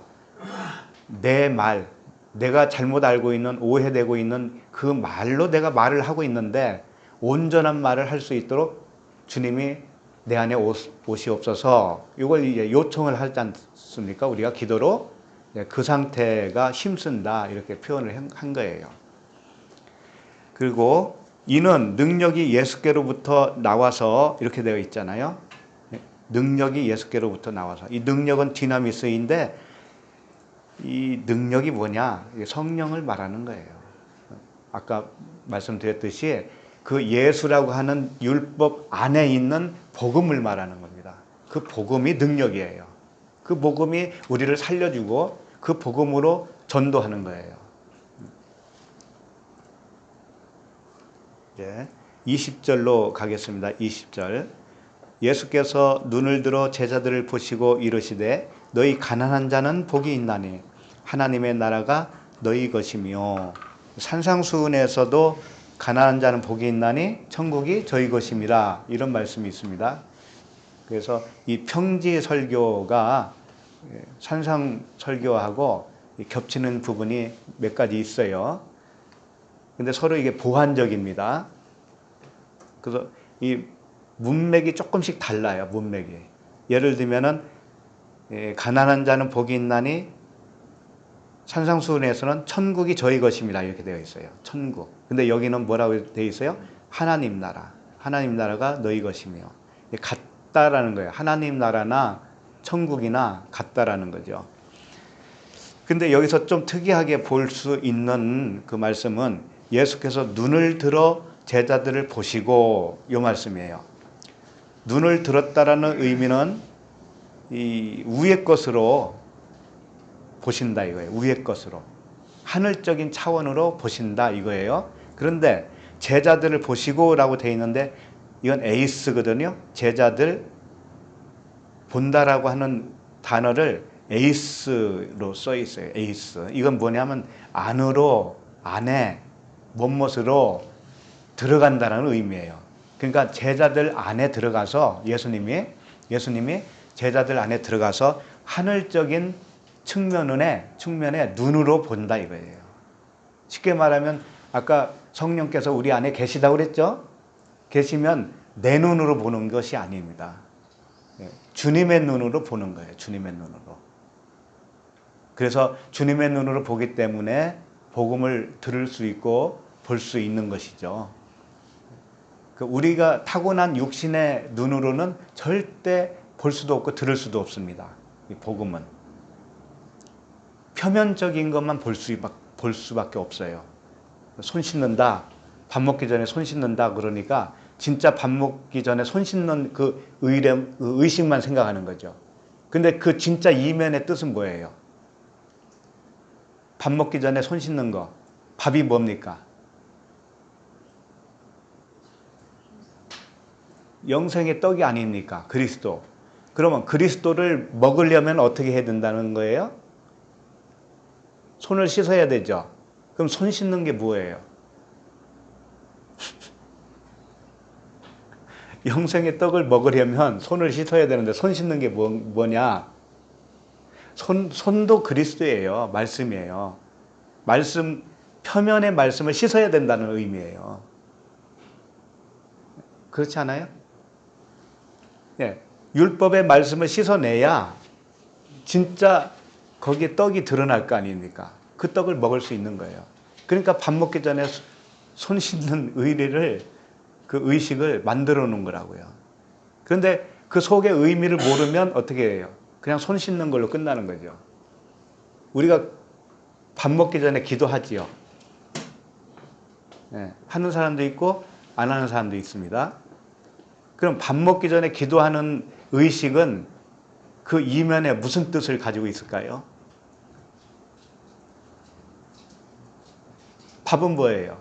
내 말, 내가 잘못 알고 있는 오해되고 있는 그 말로 내가 말을 하고 있는데 온전한 말을 할 수 있도록 주님이 내 안에 오시옵소서 이걸 이제 요청을 하지 않습니까? 우리가 기도로 그 상태가 힘쓴다 이렇게 표현을 한 거예요. 그리고 이는 능력이 예수께로부터 나와서 이렇게 되어 있잖아요. 능력이 예수께로부터 나와서 이 능력은 디나미스인데 이 능력이 뭐냐? 성령을 말하는 거예요. 아까 말씀드렸듯이 그 예수라고 하는 율법 안에 있는 복음을 말하는 겁니다. 그 복음이 능력이에요. 그 복음이 우리를 살려주고 그 복음으로 전도하는 거예요. 예, 20절로 가겠습니다. 20절. 예수께서 눈을 들어 제자들을 보시고 이르시되 너희 가난한 자는 복이 있나니 하나님의 나라가 너희 것이며 산상수훈에서도 가난한 자는 복이 있나니 천국이 저희 것임이라 이런 말씀이 있습니다. 그래서 이 평지 설교가 산상 설교하고 겹치는 부분이 몇 가지 있어요. 근데 서로 이게 보완적입니다. 그래서 이 문맥이 조금씩 달라요. 문맥이. 예를 들면은 가난한 자는 복이 있나니 산상수훈에서는 천국이 저희 것입니다. 이렇게 되어 있어요. 천국. 근데 여기는 뭐라고 되어 있어요? 하나님 나라. 하나님 나라가 너희 것이며. 같다라는 거예요. 하나님 나라나 천국이나 같다라는 거죠. 근데 여기서 좀 특이하게 볼 수 있는 그 말씀은 예수께서 눈을 들어 제자들을 보시고 이 말씀이에요. 눈을 들었다라는 의미는 이 위의 것으로 보신다 이거예요. 위의 것으로. 하늘적인 차원으로 보신다 이거예요. 그런데 제자들을 보시고라고 되어 있는데 이건 에이스거든요. 제자들 본다라고 하는 단어를 에이스로 써 있어요. 에이스. 이건 뭐냐면 안으로, 안에 못못으로 들어간다는 의미예요. 그러니까 제자들 안에 들어가서 예수님이 제자들 안에 들어가서 하늘적인 측면에 눈으로 본다 이거예요. 쉽게 말하면 아까 성령께서 우리 안에 계시다고 그랬죠? 계시면 내 눈으로 보는 것이 아닙니다. 주님의 눈으로 보는 거예요. 주님의 눈으로. 그래서 주님의 눈으로 보기 때문에 복음을 들을 수 있고 볼 수 있는 것이죠. 우리가 타고난 육신의 눈으로는 절대 볼 수도 없고 들을 수도 없습니다. 이 복음은. 표면적인 것만 볼 수밖에 없어요. 손 씻는다. 밥 먹기 전에 손 씻는다. 그러니까 진짜 밥 먹기 전에 손 씻는 그 의식만 생각하는 거죠. 근데 그 진짜 이면의 뜻은 뭐예요? 밥 먹기 전에 손 씻는 거. 밥이 뭡니까? 영생의 떡이 아닙니까? 그리스도. 그러면 그리스도를 먹으려면 어떻게 해야 된다는 거예요? 손을 씻어야 되죠. 그럼 손 씻는 게 뭐예요? 영생의 떡을 먹으려면 손을 씻어야 되는데 손 씻는 게 뭐냐? 손도 그리스도예요. 말씀이에요. 표면의 말씀을 씻어야 된다는 의미예요. 그렇지 않아요? 네, 율법의 말씀을 씻어내야 진짜 거기에 떡이 드러날 거 아닙니까? 그 떡을 먹을 수 있는 거예요. 그러니까 밥 먹기 전에 손 씻는 그 의식을 만들어 놓은 거라고요. 그런데 그 속의 의미를 모르면 어떻게 해요? 그냥 손 씻는 걸로 끝나는 거죠. 우리가 밥 먹기 전에 기도하지요. 네, 하는 사람도 있고 안 하는 사람도 있습니다. 그럼 밥 먹기 전에 기도하는 의식은 그 이면에 무슨 뜻을 가지고 있을까요? 밥은 뭐예요?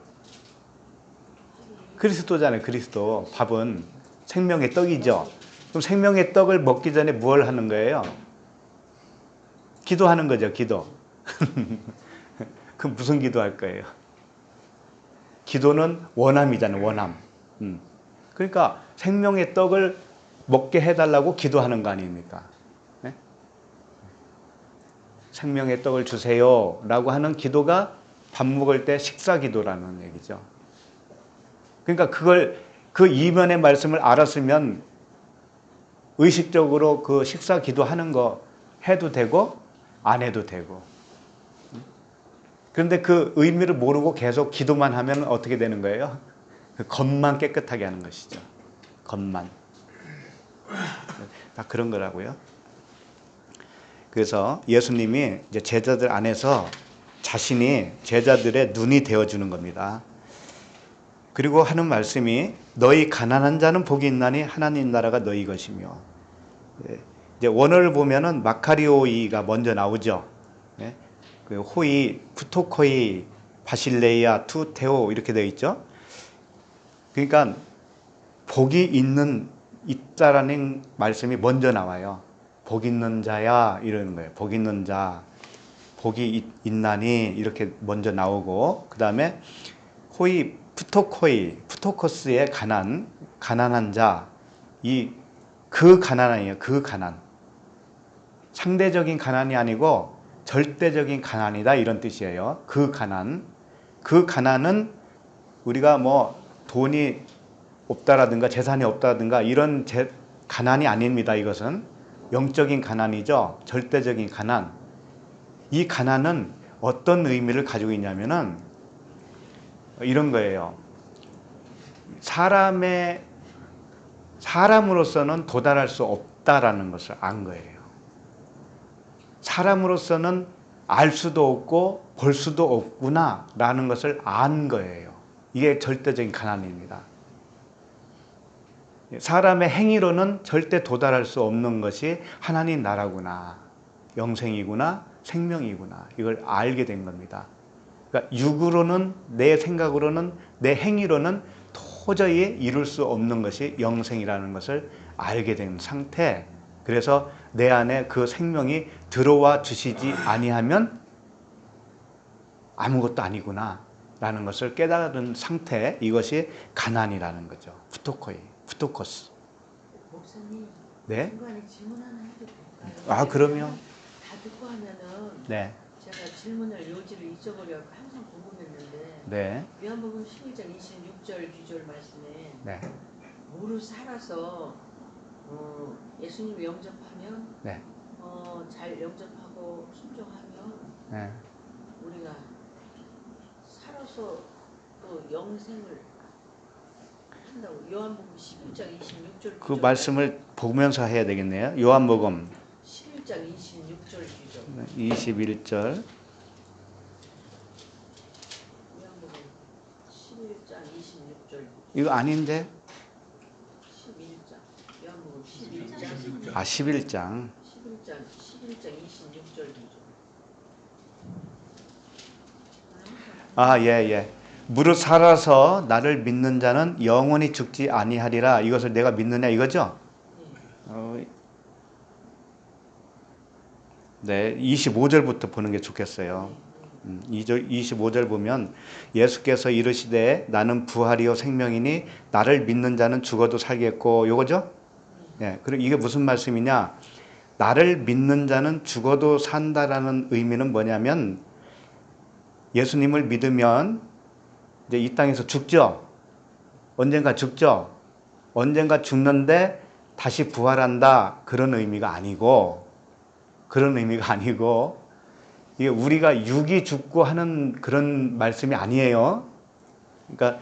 그리스도잖아요. 그리스도. 밥은 생명의 떡이죠. 그럼 생명의 떡을 먹기 전에 뭘 하는 거예요? 기도하는 거죠. 기도. 그럼 무슨 기도할 거예요? 기도는 원함이잖아요. 원함. 그러니까 생명의 떡을 먹게 해달라고 기도하는 거 아닙니까? 네? 생명의 떡을 주세요 라고 하는 기도가 밥 먹을 때 식사 기도라는 얘기죠. 그러니까 그 이면의 말씀을 알았으면 의식적으로 그 식사 기도하는 거 해도 되고 안 해도 되고. 그런데 그 의미를 모르고 계속 기도만 하면 어떻게 되는 거예요? 그 겉만 깨끗하게 하는 것이죠. 겉만. 다 그런 거라고요. 그래서 예수님이 이제 제자들 안에서 자신이 제자들의 눈이 되어주는 겁니다. 그리고 하는 말씀이 너희 가난한 자는 복이 있나니 하나님 나라가 너희 것이며. 이제 원어를 보면은 마카리오이가 먼저 나오죠. 그 호이, 푸토코이, 바실레이아, 투테오 이렇게 되어 있죠. 그러니까 복이 있다라는 말씀이 먼저 나와요. 복 있는 자야 이러는 거예요. 복 있는 자, 복이 있나니 이렇게 먼저 나오고 그 다음에 호이, 푸토코스의 가난한 자, 그 가난이에요. 그 가난. 상대적인 가난이 아니고 절대적인 가난이다 이런 뜻이에요. 그 가난은 우리가 뭐 돈이 없다라든가 재산이 없다라든가 이런 가난이 아닙니다. 이것은 영적인 가난이죠. 절대적인 가난. 이 가난은 어떤 의미를 가지고 있냐면은 이런 거예요. 사람으로서는 도달할 수 없다라는 것을 안 거예요. 사람으로서는 알 수도 없고 볼 수도 없구나라는 것을 안 거예요. 이게 절대적인 가난입니다. 사람의 행위로는 절대 도달할 수 없는 것이 하나님 나라구나, 영생이구나, 생명이구나 이걸 알게 된 겁니다. 그러니까 육으로는 내 생각으로는 내 행위로는 도저히 이룰 수 없는 것이 영생이라는 것을 알게 된 상태. 그래서 내 안에 그 생명이 들어와 주시지 아니하면 아무것도 아니구나. 라는 것을 깨달은 상태, 이것이 가난이라는 거죠. 부토코스. 목사님, 네? 중간에 질문 하나 해도 될까요? 아, 그럼요. 다 듣고 하면은 네. 제가 질문을 요지를 잊어버려 항상 궁금했는데 네. 요한복음 11장 26절 뒤절 말씀에 네. 무릇 살아서 예수님 영접하면 네. 잘 영접하고 순종하면 네. 우리가 살아서 또 영생을 한다고. 요한복음 11장 26절 그 말씀을 보면서 해야 되겠네요. 요한복음 11장 26절 뒤절. 21절. 요한복음 11장 26절. 이거 아닌데? 11장. 요한복음 11장. 아, 11장. 11장 26절 뒤절. 아, 예, 예. 무릇 살아서 나를 믿는 자는 영원히 죽지 아니하리라. 이것을 내가 믿느냐 이거죠? 네, 25절부터 보는 게 좋겠어요. 25절 보면 예수께서 이르시되 나는 부활이요 생명이니 나를 믿는 자는 죽어도 살겠고, 요거죠? 예, 그리고 이게 무슨 말씀이냐? 나를 믿는 자는 죽어도 산다라는 의미는 뭐냐면 예수님을 믿으면 이제 이 땅에서 죽죠. 언젠가 죽죠. 언젠가 죽는데 다시 부활한다. 그런 의미가 아니고 이게 우리가 육이 죽고 하는 그런 말씀이 아니에요. 그러니까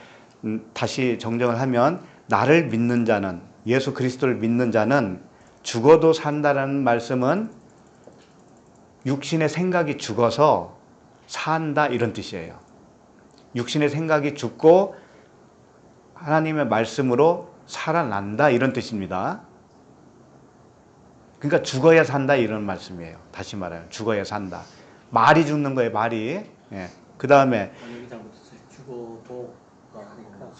다시 정정을 하면 나를 믿는 자는, 예수 그리스도를 믿는 자는 죽어도 산다라는 말씀은 육신의 생각이 죽어서 산다 이런 뜻이에요. 육신의 생각이 죽고 하나님의 말씀으로 살아난다 이런 뜻입니다. 그러니까 죽어야 산다 이런 말씀이에요. 다시 말하면 죽어야 산다. 말이 죽는 거예요. 말이. 예. 그 다음에 여기 잘못했어요. 죽어도가 하니까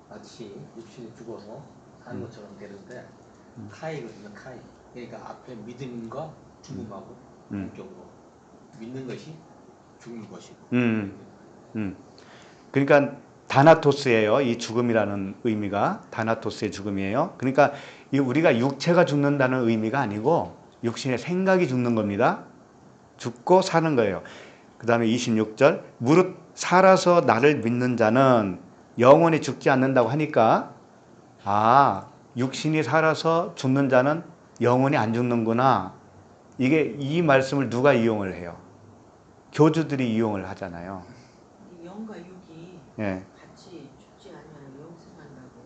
마치 육신이 죽어서 사는 것처럼 되는데 카이거든요. 카이. 그러니까 앞에 믿음과 죽음하고 동격으로 믿는 것이 죽는 것이고. 그러니까 다나토스예요. 이 죽음이라는 의미가 다나토스의 죽음이에요. 그러니까 우리가 육체가 죽는다는 의미가 아니고 육신의 생각이 죽는 겁니다. 죽고 사는 거예요. 그 다음에 26절 무릇 살아서 나를 믿는 자는 영원히 죽지 않는다고 하니까 육신이 살아서 죽는 자는 영원히 안 죽는구나. 이 말씀을 누가 이용을 해요? 교주들이 이용을 하잖아요. 영과 육이 예. 같이 죽지 않으면 영생한다고.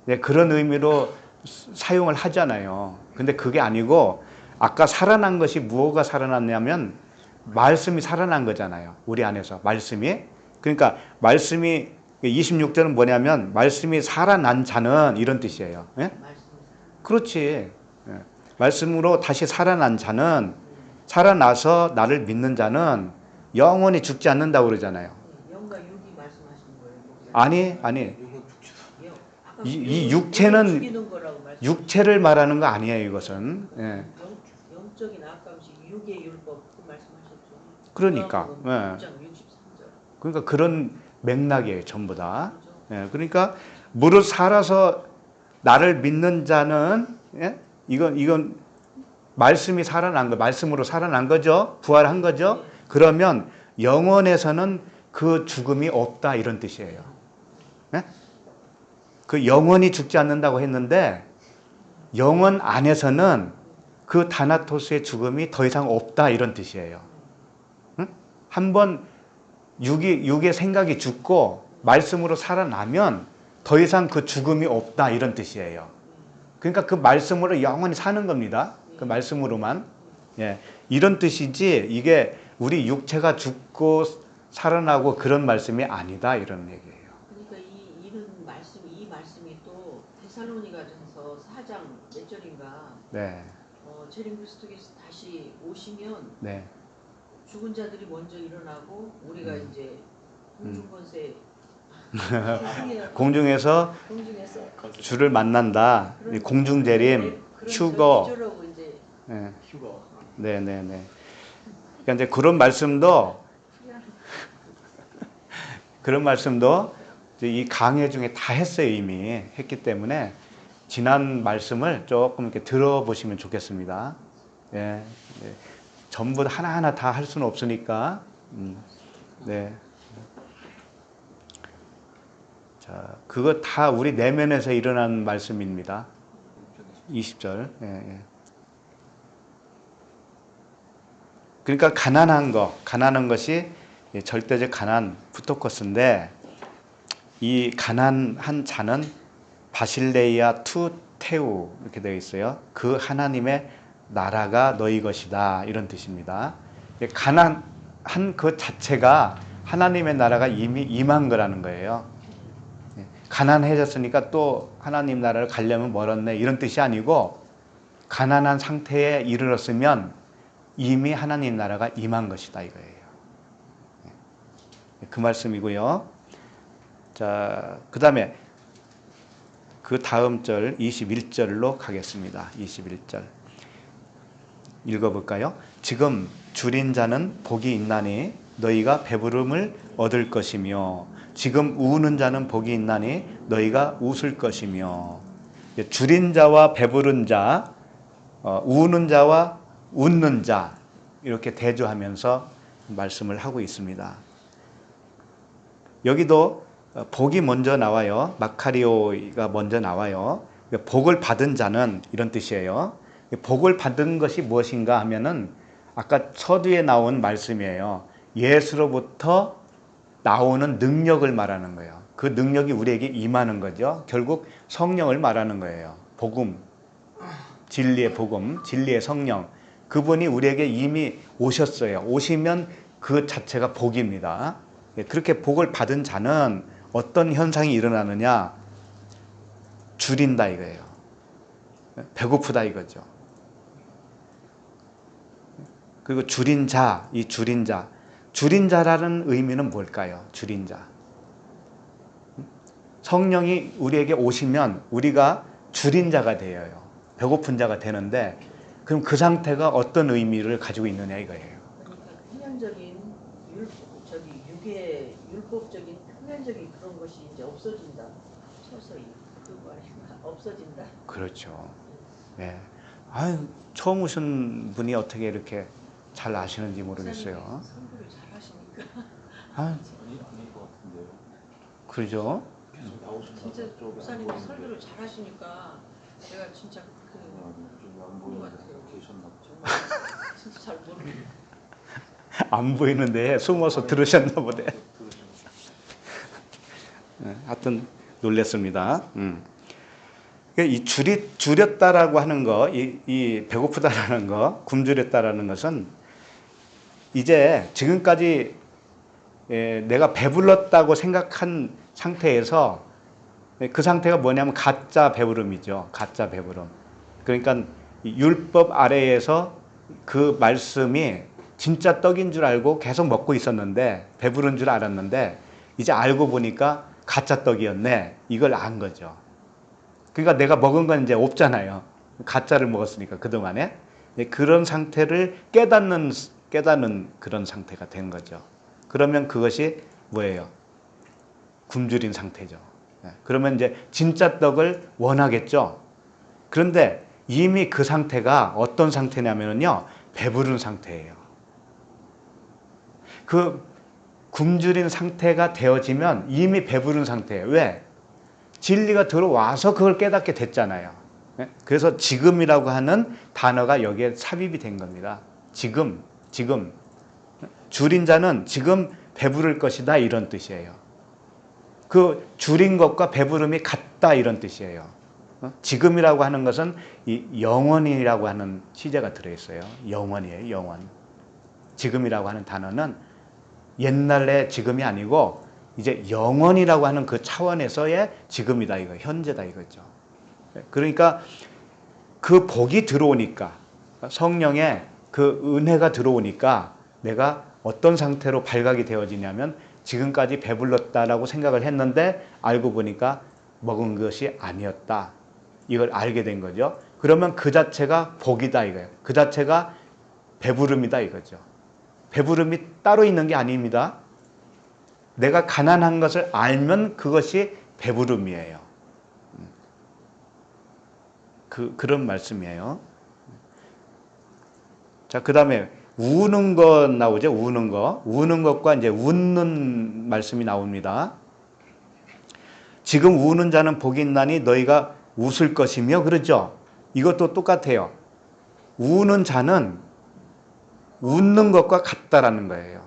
네, 그런 의미로 사용을 하잖아요. 근데 그게 아니고 아까 살아난 것이 무엇가 살아났냐면 말씀이 살아난 거잖아요. 우리 안에서 말씀이. 그러니까 말씀이 26절은 뭐냐면 말씀이 살아난 자는 이런 뜻이에요. 예? 그렇지. 예. 말씀으로 다시 살아난 자는 살아나서 나를 믿는 자는 영원히 죽지 않는다고 그러잖아요. 영과 육이 말씀하시는 거예요. 아니. 이건 죽지도 이 육체는 죽이는 거라고 육체를 말하는 거 아니에요. 이것은. 예. 영적인 아까우시 육의 율법 그 말씀하셨죠. 그러니까. 예. 6장 63절. 그러니까 그런 맥락이에요. 전부 다. 예. 그러니까 무릇 살아서 나를 믿는 자는 이건 말씀이 살아난 거, 말씀으로 살아난 거죠. 부활한 거죠. 그러면 영원에서는 그 죽음이 없다 이런 뜻이에요. 예? 그 영원히 죽지 않는다고 했는데 영원 안에서는 그 다나토스의 죽음이 더 이상 없다 이런 뜻이에요. 응? 한번 육의 생각이 죽고 말씀으로 살아나면 더 이상 그 죽음이 없다 이런 뜻이에요. 그러니까 그 말씀으로 영원히 사는 겁니다. 그 말씀으로만. 예. 이런 뜻이지 이게 우리 육체가 죽고 살아나고 그런 말씀이 아니다 이런 얘기예요. 그러니까 이 말씀이 또 데살로니가전서 4장 몇 절인가. 네. 재림 그리스도께서 다시 오시면 네. 죽은 자들이 먼저 일어나고 우리가 이제 공중권세 공중에서 주를 만난다. 공중재림, 휴거. 네. 휴거. 네네네. 그러니까 이제 그런 말씀도 그런 말씀도 이 강해 중에 다 했어요. 이미 했기 때문에 지난 말씀을 조금 이렇게 들어보시면 좋겠습니다. 예, 네. 전부 하나하나 다 할 수는 없으니까. 네. 자, 그거 다 우리 내면에서 일어난 말씀입니다. 20절. 예, 예. 그러니까 가난한 것이 절대적 가난, 부토커스인데 이 가난한 자는 바실레이아 투 테우 이렇게 되어 있어요. 그 하나님의 나라가 너희 것이다 이런 뜻입니다. 가난한 그 자체가 하나님의 나라가 이미 임한 거라는 거예요. 가난해졌으니까 또 하나님 나라를 가려면 멀었네 이런 뜻이 아니고 가난한 상태에 이르렀으면 이미 하나님 나라가 임한 것이다 이거예요. 그 말씀이고요. 자, 그 다음에 그 다음 절 21절로 가겠습니다. 21절 읽어볼까요? 지금 줄인 자는 복이 있나니 너희가 배부름을 얻을 것이며 지금 우는 자는 복이 있나니 너희가 웃을 것이며 줄인 자와 배부른 자, 우는 자와 웃는 자 이렇게 대조하면서 말씀을 하고 있습니다. 여기도 복이 먼저 나와요. 마카리오가 먼저 나와요. 복을 받은 자는 이런 뜻이에요. 복을 받은 것이 무엇인가 하면은 아까 서두에 나온 말씀이에요. 예수로부터 나오는 능력을 말하는 거예요. 그 능력이 우리에게 임하는 거죠. 결국 성령을 말하는 거예요. 복음, 진리의 복음, 진리의 성령. 그분이 우리에게 이미 오셨어요. 오시면 그 자체가 복입니다. 그렇게 복을 받은 자는 어떤 현상이 일어나느냐? 줄인다 이거예요. 배고프다 이거죠. 그리고 줄인 자, 이 줄인 자. 줄인 자라는 의미는 뭘까요? 줄인 자. 성령이 우리에게 오시면 우리가 줄인 자가 되어요. 배고픈 자가 되는데 그럼 그 상태가 어떤 의미를 가지고 있느냐 이거예요. 그러니까 표면적인 율법적인 표면적인 그런 것이 이제 없어진다. 서서히 그거 아닌가? 없어진다. 그렇죠. 네. 아유, 처음 오신 분이 어떻게 이렇게 잘 아시는지 모르겠어요. 선교를 잘 하시니까. 아, 아닌 것 같은데요. 그러죠. 계속 나오신다. 진짜 목사님이 설교를 잘 하시니까 제가 진짜 좀안 보이는데 계셨나 보죠. 정말 진짜 잘 모르겠어요. 안 보이는데 숨어서 들으셨나 보네. 네, 하여튼 놀랬습니다. 이 줄였다라고 하는 거, 이 배고프다라는 거, 굶주렸다라는 것은 이제 지금까지 내가 배불렀다고 생각한 상태에서 그 상태가 뭐냐면 가짜 배부름이죠. 가짜 배부름. 그러니까 율법 아래에서 그 말씀이 진짜 떡인 줄 알고 계속 먹고 있었는데 배부른 줄 알았는데 이제 알고 보니까 가짜 떡이었네. 이걸 안 거죠. 그러니까 내가 먹은 건 이제 없잖아요. 가짜를 먹었으니까 그동안에. 그런 상태를 깨닫는 그런 상태가 된 거죠. 그러면 그것이 뭐예요? 굶주린 상태죠. 그러면 이제 진짜 떡을 원하겠죠. 그런데 이미 그 상태가 어떤 상태냐면요. 배부른 상태예요. 그 굶주린 상태가 되어지면 이미 배부른 상태예요. 왜? 진리가 들어와서 그걸 깨닫게 됐잖아요. 그래서 지금이라고 하는 단어가 여기에 삽입이 된 겁니다. 지금. 줄인 자는 지금 배부를 것이다 이런 뜻이에요. 그 줄인 것과 배부름이 같다 이런 뜻이에요. 지금이라고 하는 것은 이 영원이라고 하는 시제가 들어있어요. 영원이에요. 영원. 지금이라고 하는 단어는 옛날의 지금이 아니고 이제 영원이라고 하는 그 차원에서의 지금이다 이거 현재다 이거죠. 그러니까 그 복이 들어오니까 성령의 그 은혜가 들어오니까 내가 어떤 상태로 발각이 되어지냐면 지금까지 배불렀다라고 생각을 했는데 알고 보니까 먹은 것이 아니었다. 이걸 알게 된 거죠. 그러면 그 자체가 복이다 이거예요. 그 자체가 배부름이다 이거죠. 배부름이 따로 있는 게 아닙니다. 내가 가난한 것을 알면 그것이 배부름이에요. 그런 말씀이에요. 자, 그 다음에 우는 것 나오죠. 우는 것. 우는 것과 이제 웃는 말씀이 나옵니다. 지금 우는 자는 복이 있나니 너희가 웃을 것이며, 그러죠. 이것도 똑같아요. 우는 자는 웃는 것과 같다라는 거예요.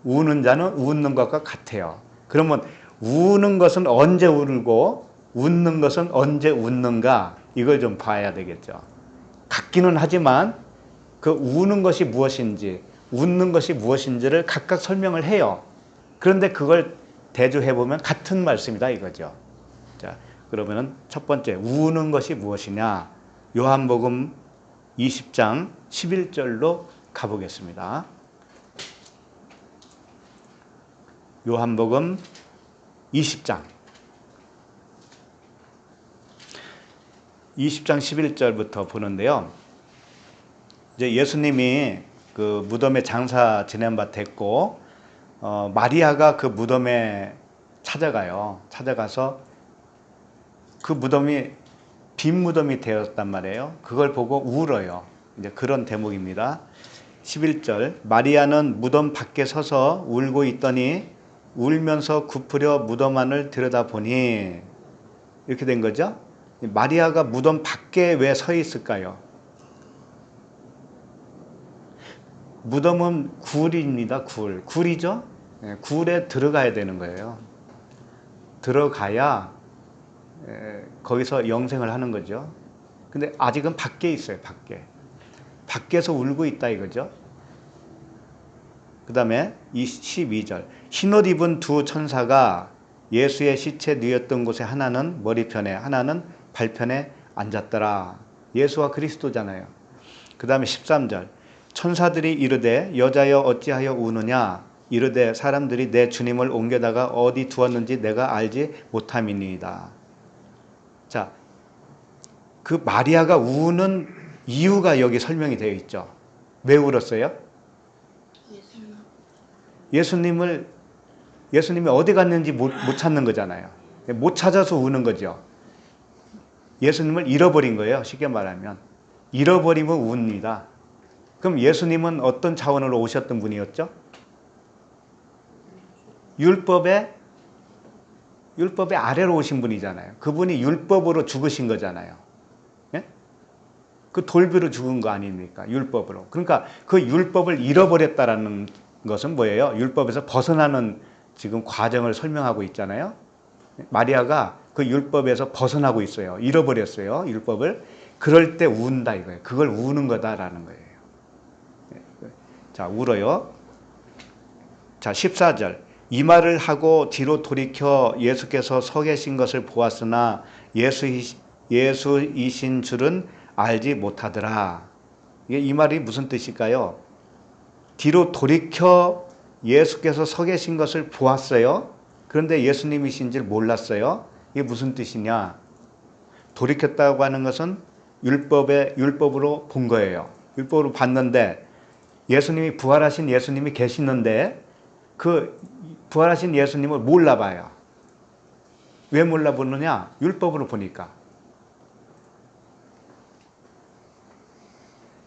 우는 자는 웃는 것과 같아요. 그러면 우는 것은 언제 울고 웃는 것은 언제 웃는가, 이걸 좀 봐야 되겠죠. 같기는 하지만 그 우는 것이 무엇인지 웃는 것이 무엇인지를 각각 설명을 해요. 그런데 그걸 대조해보면 같은 말씀이다 이거죠. 자, 그러면은 첫 번째, 우는 것이 무엇이냐, 요한복음 20장 11절로 가보겠습니다. 요한복음 20장 11절부터 보는데요. 이제 예수님이 그 무덤에 장사 지낸 바 됐고, 마리아가 그 무덤에 찾아가요. 찾아가서 그 무덤이 빈 무덤이 되었단 말이에요. 그걸 보고 울어요. 이제 그런 대목입니다. 11절, 마리아는 무덤 밖에 서서 울고 있더니 울면서 굽으려 무덤 안을 들여다보니, 이렇게 된 거죠. 마리아가 무덤 밖에 왜 서 있을까요? 무덤은 굴입니다. 굴이죠. 굴에 들어가야 되는 거예요. 들어가야 거기서 영생을 하는 거죠. 근데 아직은 밖에 있어요. 밖에서 울고 있다 이거죠. 그 다음에 12절, 흰옷 입은 두 천사가 예수의 시체 누였던 곳에 하나는 머리편에 하나는 발편에 앉았더라. 예수와 그리스도잖아요. 그 다음에 13절, 천사들이 이르되 여자여 어찌하여 우느냐, 이르되 사람들이 내 주님을 옮겨다가 어디 두었는지 내가 알지 못함이니이다. 자, 그 마리아가 우는 이유가 여기 설명이 되어 있죠. 왜 울었어요? 예수님이 어디 갔는지 못 찾는 거잖아요. 못 찾아서 우는 거죠. 예수님을 잃어버린 거예요. 쉽게 말하면. 잃어버리면 웁니다. 그럼 예수님은 어떤 차원으로 오셨던 분이었죠? 율법의 아래로 오신 분이잖아요. 그분이 율법으로 죽으신 거잖아요. 예? 그 돌비로 죽은 거 아닙니까? 율법으로. 그러니까 그 율법을 잃어버렸다라는 것은 뭐예요? 율법에서 벗어나는 지금 과정을 설명하고 있잖아요. 마리아가 그 율법에서 벗어나고 있어요. 잃어버렸어요. 율법을. 그럴 때 운다 이거예요. 그걸 우는 거다라는 거예요. 자, 울어요. 자, 14절. 이 말을 하고 뒤로 돌이켜 예수께서 서 계신 것을 보았으나 예수이신 줄은 알지 못하더라. 이 말이 무슨 뜻일까요? 뒤로 돌이켜 예수께서 서 계신 것을 보았어요. 그런데 예수님이신 줄 몰랐어요. 이게 무슨 뜻이냐? 돌이켰다고 하는 것은 율법으로 본 거예요. 율법으로 봤는데 예수님이 부활하신 예수님이 계시는데 그 부활하신 예수님을 몰라봐요. 왜 몰라보느냐? 율법으로 보니까.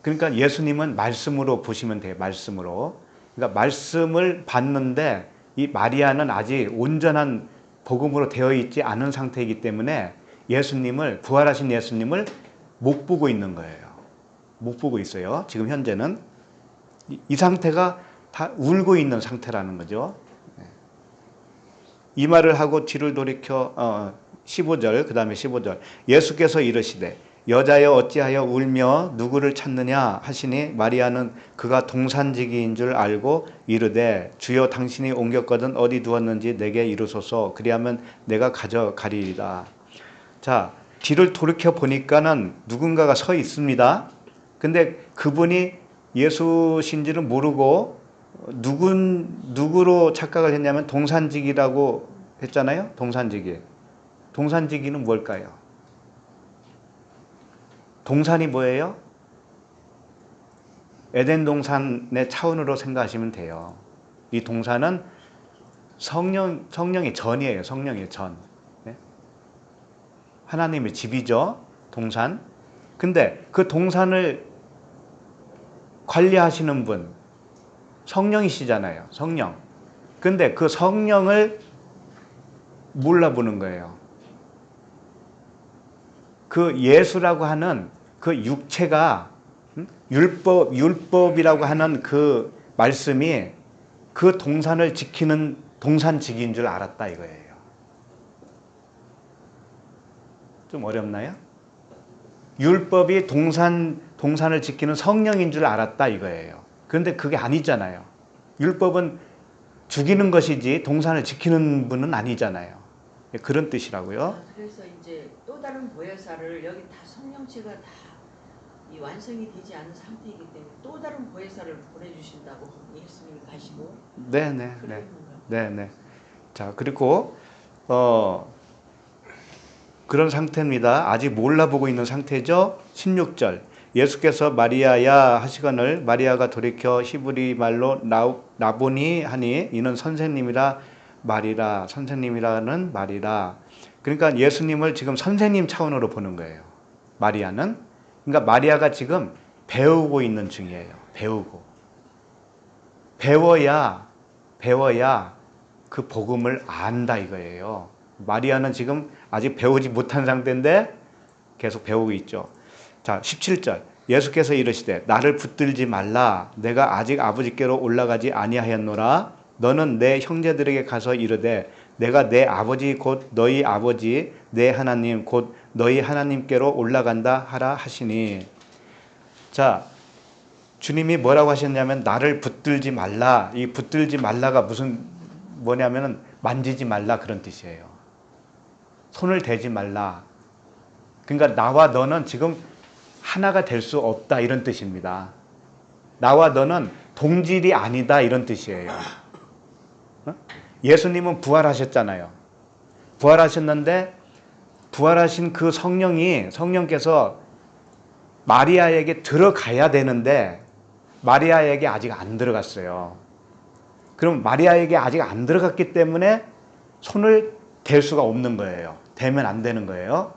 그러니까 예수님은 말씀으로 보시면 돼요. 말씀으로. 그러니까 말씀을 봤는데 이 마리아는 아직 온전한 복음으로 되어 있지 않은 상태이기 때문에 부활하신 예수님을 못 보고 있는 거예요. 못 보고 있어요. 지금 현재는. 이 상태가 다 울고 있는 상태라는 거죠. 이 말을 하고 뒤를 돌이켜 15절, 그 다음에 15절. 예수께서 이르시되 여자여 어찌하여 울며 누구를 찾느냐 하시니 마리아는 그가 동산지기인 줄 알고 이르되 주여 당신이 옮겼거든 어디 두었는지 내게 이르소서 그리하면 내가 가져가리이다. 자, 뒤를 돌이켜 보니까는 누군가가 서 있습니다. 근데 그분이 예수신지를 모르고 누구로 착각을 했냐면 동산지기라고 했잖아요. 동산지기는 뭘까요? 동산이 뭐예요? 에덴 동산의 차원으로 생각하시면 돼요. 이 동산은 성령의 전이에요. 성령의 전. 네? 하나님의 집이죠. 동산. 근데 그 동산을 관리하시는 분 성령이시잖아요. 성령. 근데 그 성령을 몰라보는 거예요. 그 예수라고 하는 그 육체가 율법이라고 하는 그 말씀이 그 동산을 지키는 동산직인 줄 알았다 이거예요. 좀 어렵나요? 율법이 동산을 지키는 성령인 줄 알았다 이거예요. 그런데 그게 아니잖아요. 율법은 죽이는 것이지 동산을 지키는 분은 아니잖아요. 그런 뜻이라고요. 그래서 이제 또 다른 보혜사를 여기 다 성령체가 다 이 완성이 되지 않은 상태이기 때문에 또 다른 보혜사를 보내주신다고 예수님이 가시고. 네네. 그런 네. 건가요? 네네. 자, 그리고 그런 상태입니다. 아직 몰라보고 있는 상태죠. 16절. 예수께서 마리아야 하시거늘 마리아가 돌이켜 히브리 말로 라보니 하니 이는 선생님이라 말이라. 선생님이라는 말이라. 그러니까 예수님을 지금 선생님 차원으로 보는 거예요. 마리아는. 그러니까 마리아가 지금 배우고 있는 중이에요. 배워야 그 복음을 안다 이거예요. 마리아는 지금 아직 배우지 못한 상태인데 계속 배우고 있죠. 자, 17절. 예수께서 이르시되 나를 붙들지 말라. 내가 아직 아버지께로 올라가지 아니하였노라. 너는 내 형제들에게 가서 이르되 내가 내 아버지 곧 너희 아버지 내 하나님 곧 너희 하나님께로 올라간다 하라 하시니. 자, 주님이 뭐라고 하셨냐면 나를 붙들지 말라. 이 붙들지 말라가 뭐냐면은 만지지 말라 그런 뜻이에요. 손을 대지 말라. 그러니까 나와 너는 지금 하나가 될 수 없다 이런 뜻입니다. 나와 너는 동질이 아니다 이런 뜻이에요. 예수님은 부활하셨잖아요. 부활하셨는데 부활하신 그 성령께서 마리아에게 들어가야 되는데 마리아에게 아직 안 들어갔어요. 그럼 마리아에게 아직 안 들어갔기 때문에 손을 댈 수가 없는 거예요. 대면 안 되는 거예요.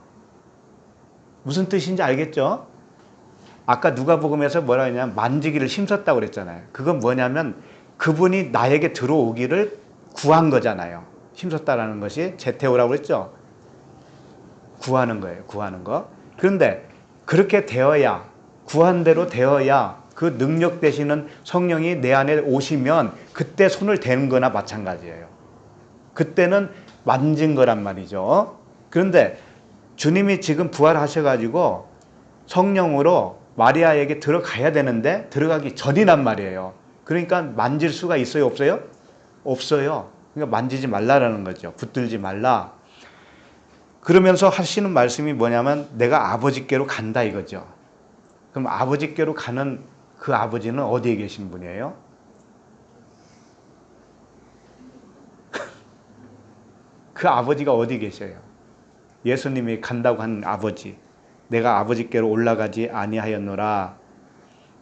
무슨 뜻인지 알겠죠? 아까 누가복음에서 뭐라 했냐면 만지기를 힘썼다고 그랬잖아요. 그건 뭐냐면 그분이 나에게 들어오기를 구한 거잖아요. 힘썼다라는 것이 제테오라고 그랬죠. 구하는 거예요. 구하는 거. 그런데 그렇게 되어야 구한 대로 되어야 그 능력 되시는 성령이 내 안에 오시면 그때 손을 대는 거나 마찬가지예요. 그때는 만진 거란 말이죠. 그런데 주님이 지금 부활하셔가지고 성령으로 마리아에게 들어가야 되는데 들어가기 전이란 말이에요. 그러니까 만질 수가 있어요? 없어요? 없어요. 그러니까 만지지 말라라는 거죠. 붙들지 말라. 그러면서 하시는 말씀이 뭐냐면 내가 아버지께로 간다 이거죠. 그럼 아버지께로 가는 그 아버지는 어디에 계신 분이에요? 그 아버지가 어디 계셔요? 예수님이 간다고 한 아버지. 내가 아버지께로 올라가지 아니하였노라.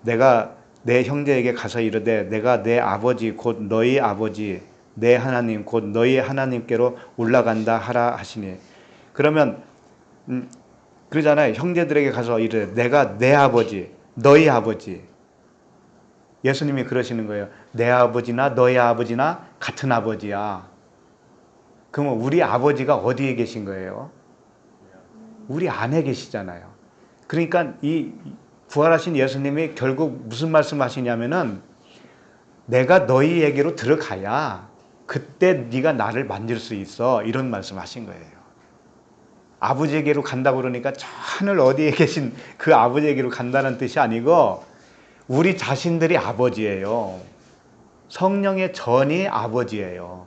내가 내 형제에게 가서 이르되 내가 내 아버지 곧 너희 아버지 내 하나님 곧 너희 하나님께로 올라간다 하라 하시니. 그러면 그러잖아요. 형제들에게 가서 이르되 내가 내 아버지 너희 아버지. 예수님이 그러시는 거예요. 내 아버지나 너희 아버지나 같은 아버지야. 그러면 우리 아버지가 어디에 계신 거예요? 우리 안에 계시잖아요. 그러니까 이 부활하신 예수님이 결국 무슨 말씀하시냐면은 내가 너희에게로 들어가야 그때 네가 나를 만질 수 있어 이런 말씀하신 거예요. 아버지에게로 간다고 그러니까 저 하늘 어디에 계신 그 아버지에게로 간다는 뜻이 아니고 우리 자신들이 아버지예요. 성령의 전이 아버지예요.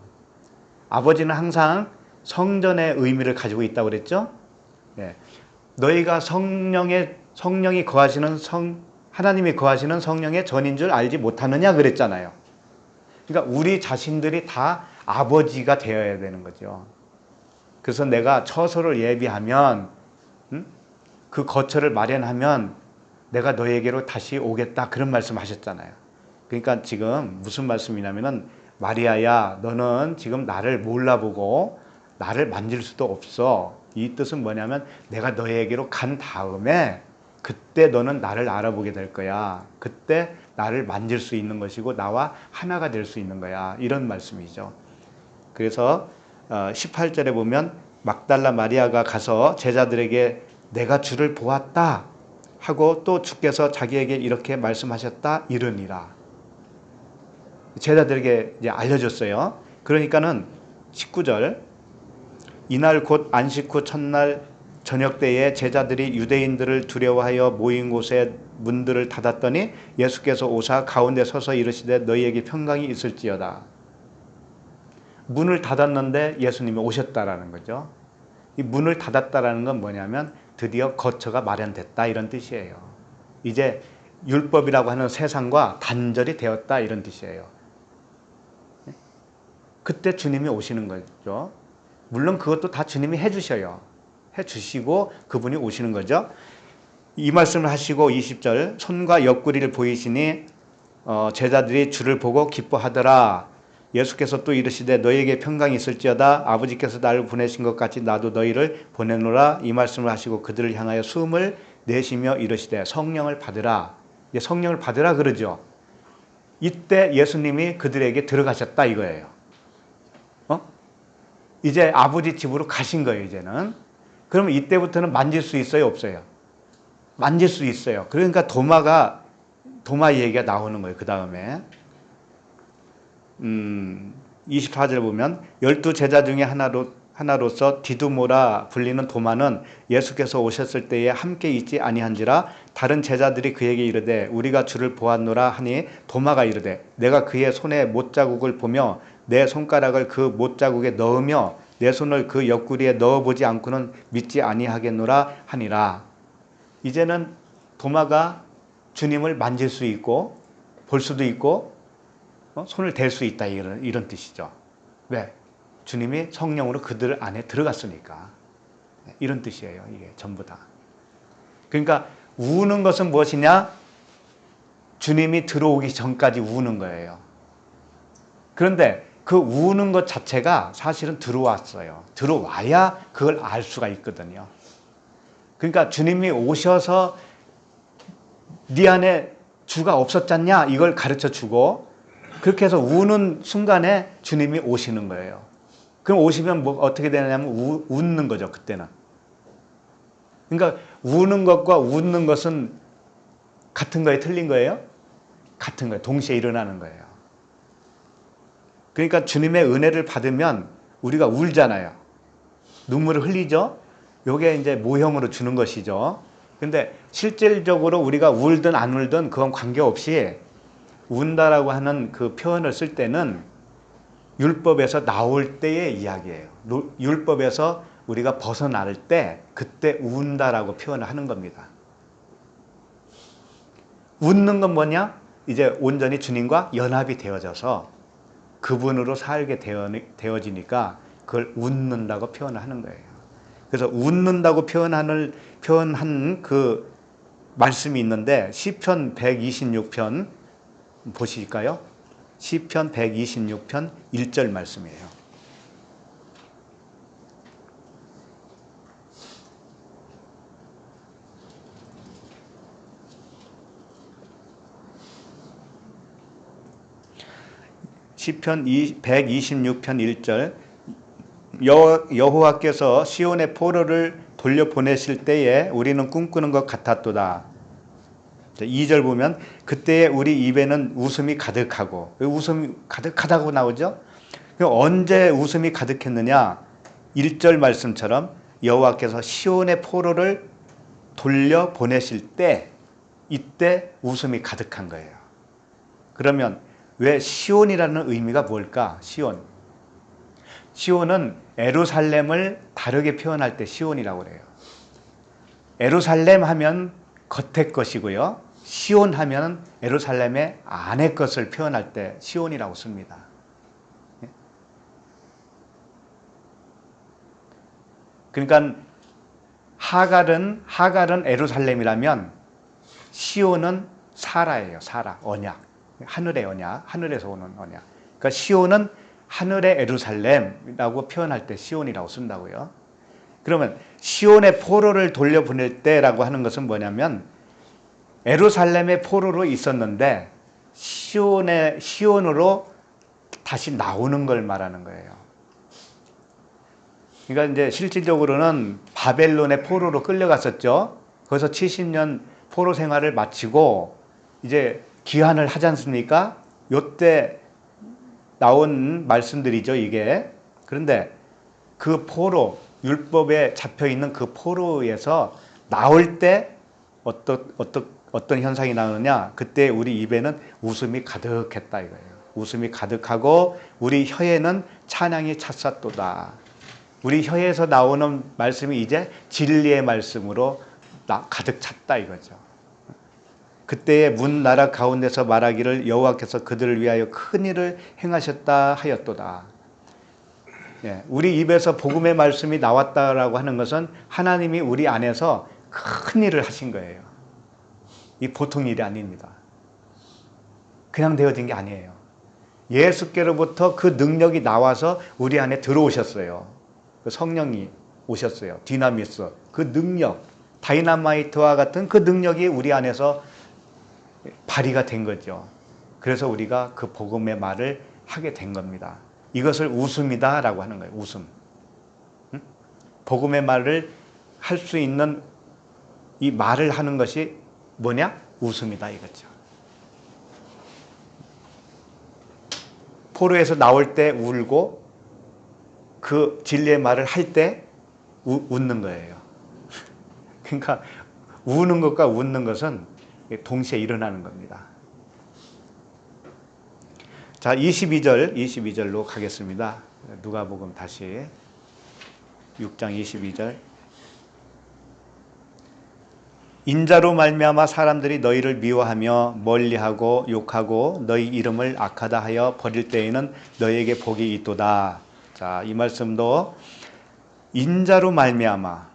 아버지는 항상 성전의 의미를 가지고 있다고 그랬죠? 네. 너희가 성령이 거하시는 하나님이 거하시는 성령의 전인 줄 알지 못하느냐 그랬잖아요. 그러니까 우리 자신들이 다 아버지가 되어야 되는 거죠. 그래서 내가 처소를 예비하면 그 거처를 마련하면 내가 너에게로 다시 오겠다 그런 말씀 하셨잖아요. 그러니까 지금 무슨 말씀이냐면은 마리아야, 너는 지금 나를 몰라보고 나를 만질 수도 없어. 이 뜻은 뭐냐면 내가 너에게로 간 다음에 그때 너는 나를 알아보게 될 거야. 그때 나를 만질 수 있는 것이고 나와 하나가 될 수 있는 거야. 이런 말씀이죠. 그래서 18절에 보면 막달라 마리아가 가서 제자들에게 내가 주를 보았다 하고 또 주께서 자기에게 이렇게 말씀하셨다 이르니라. 제자들에게 이제 알려줬어요. 그러니까는 19절 이날 곧 안식 후 첫날 저녁 때에 제자들이 유대인들을 두려워하여 모인 곳에 문들을 닫았더니 예수께서 오사 가운데 서서 이르시되 너희에게 평강이 있을지어다. 문을 닫았는데 예수님이 오셨다라는 거죠. 이 문을 닫았다라는 건 뭐냐면 드디어 거처가 마련됐다 이런 뜻이에요. 이제 율법이라고 하는 세상과 단절이 되었다 이런 뜻이에요. 그때 주님이 오시는 거죠. 물론 그것도 다 주님이 해주셔요. 해주시고 그분이 오시는 거죠. 이 말씀을 하시고 20절 손과 옆구리를 보이시니 제자들이 주를 보고 기뻐하더라. 예수께서 또 이르시되 너희에게 평강이 있을지어다. 아버지께서 나를 보내신 것 같이 나도 너희를 보내노라. 이 말씀을 하시고 그들을 향하여 숨을 내쉬며 이르시되 성령을 받으라. 성령을 받으라 그러죠. 이때 예수님이 그들에게 들어가셨다 이거예요. 이제 아버지 집으로 가신 거예요. 이제는. 그러면 이때부터는 만질 수 있어요? 없어요? 만질 수 있어요. 그러니까 도마 얘기가 나오는 거예요. 그 다음에 24절 보면 12제자 중에 하나로서 디두모라 불리는 도마는 예수께서 오셨을 때에 함께 있지 아니한지라 다른 제자들이 그에게 이르되 우리가 주를 보았노라 하니 도마가 이르되 내가 그의 손에 못자국을 보며 내 손가락을 그 못자국에 넣으며 내 손을 그 옆구리에 넣어보지 않고는 믿지 아니하겠노라 하니라. 이제는 도마가 주님을 만질 수 있고 볼 수도 있고 손을 댈 수 있다 이런 뜻이죠. 왜? 주님이 성령으로 그들 안에 들어갔으니까. 이런 뜻이에요. 이게 전부 다. 그러니까 우는 것은 무엇이냐? 주님이 들어오기 전까지 우는 거예요. 그런데 그 우는 것 자체가 사실은 들어왔어요. 들어와야 그걸 알 수가 있거든요. 그러니까 주님이 오셔서 네 안에 주가 없었잖냐 이걸 가르쳐 주고 그렇게 해서 우는 순간에 주님이 오시는 거예요. 그럼 오시면 뭐 어떻게 되냐면 웃는 거죠. 그때는. 그러니까 우는 것과 웃는 것은 같은 거예요? 틀린 거예요? 같은 거예요. 동시에 일어나는 거예요. 그러니까 주님의 은혜를 받으면 우리가 울잖아요. 눈물을 흘리죠. 이게 이제 모형으로 주는 것이죠. 근데 실질적으로 우리가 울든 안 울든 그건 관계없이 운다라고 하는 그 표현을 쓸 때는 율법에서 나올 때의 이야기예요. 율법에서 우리가 벗어날 때 그때 운다라고 표현을 하는 겁니다. 웃는 건 뭐냐? 이제 온전히 주님과 연합이 되어져서 그분으로 살게 되어지니까 그걸 웃는다고 표현을 하는 거예요. 그래서 웃는다고 표현한 그 말씀이 있는데 시편 126편 보실까요? 시편 126편 1절 말씀이에요. 시편 126편 1절 여호와께서 시온의 포로를 돌려보내실 때에 우리는 꿈꾸는 것 같았도다. 2절 보면 그때에 우리 입에는 웃음이 가득하고 웃음이 가득하다고 나오죠. 언제 웃음이 가득했느냐 1절 말씀처럼 여호와께서 시온의 포로를 돌려보내실 때 이때 웃음이 가득한 거예요. 그러면 왜 시온이라는 의미가 뭘까? 시온은 예루살렘을 다르게 표현할 때 시온이라고 그래요. 예루살렘 하면 겉의 것이고요. 시온 하면 예루살렘의 안의 것을 표현할 때 시온이라고 씁니다. 그러니까 하갈은 예루살렘이라면 시온은 사라예요. 사라, 언약. 하늘의 언약, 하늘에서 오는 언약. 그러니까 시온은 하늘의 예루살렘이라고 표현할 때 시온이라고 쓴다고요. 그러면 시온의 포로를 돌려보낼 때라고 하는 것은 뭐냐면 예루살렘의 포로로 있었는데 시온으로 다시 나오는 걸 말하는 거예요. 그러니까 이제 실질적으로는 바벨론의 포로로 끌려갔었죠. 거기서 70년 포로 생활을 마치고 이제 귀환을 하지 않습니까? 요때 나온 말씀들이죠, 이게. 그런데 그 포로, 율법에 잡혀 있는 그 포로에서 나올 때 어떤 현상이 나오느냐? 그때 우리 입에는 웃음이 가득했다 이거예요. 웃음이 가득하고 우리 혀에는 찬양이 찼었도다. 우리 혀에서 나오는 말씀이 이제 진리의 말씀으로 가득 찼다 이거죠. 그때의 문 나라 가운데서 말하기를 여호와께서 그들을 위하여 큰 일을 행하셨다 하였도다. 예, 우리 입에서 복음의 말씀이 나왔다라고 하는 것은 하나님이 우리 안에서 큰 일을 하신 거예요. 이 보통 일이 아닙니다. 그냥 되어진 게 아니에요. 예수께로부터 그 능력이 나와서 우리 안에 들어오셨어요. 그 성령이 오셨어요. 디나미스, 그 능력, 다이나마이트와 같은 그 능력이 우리 안에서 발휘가 된 거죠. 그래서 우리가 그 복음의 말을 하게 된 겁니다. 이것을 웃음이다 라고 하는 거예요. 웃음. 응? 복음의 말을 할 수 있는 이 말을 하는 것이 뭐냐? 웃음이다 이거죠. 포로에서 나올 때 울고 그 진리의 말을 할 때 웃는 거예요. 그러니까 우는 것과 웃는 것은 동시에 일어나는 겁니다. 자, 22절로 가겠습니다. 누가복음 다시 6장 22절. 인자로 말미암아 사람들이 너희를 미워하며 멀리하고 욕하고 너희 이름을 악하다 하여 버릴 때에는 너희에게 복이 있도다. 자, 이 말씀도 인자로 말미암아.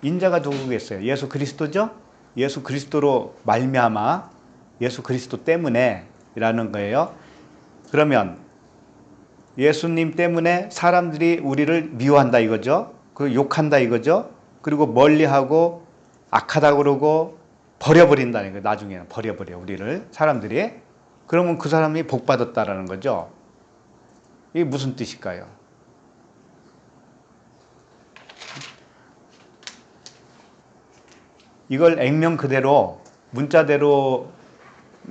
인자가 누구겠어요? 예수 그리스도죠? 예수 그리스도로 말미암아, 예수 그리스도 때문에 라는 거예요. 그러면 예수님 때문에 사람들이 우리를 미워한다 이거죠. 그리고 욕한다 이거죠. 그리고 멀리하고 악하다 그러고 버려버린다는 거예요. 나중에는 버려버려 우리를 사람들이. 그러면 그 사람이 복 받았다라는 거죠. 이게 무슨 뜻일까요? 이걸 액면 그대로 문자대로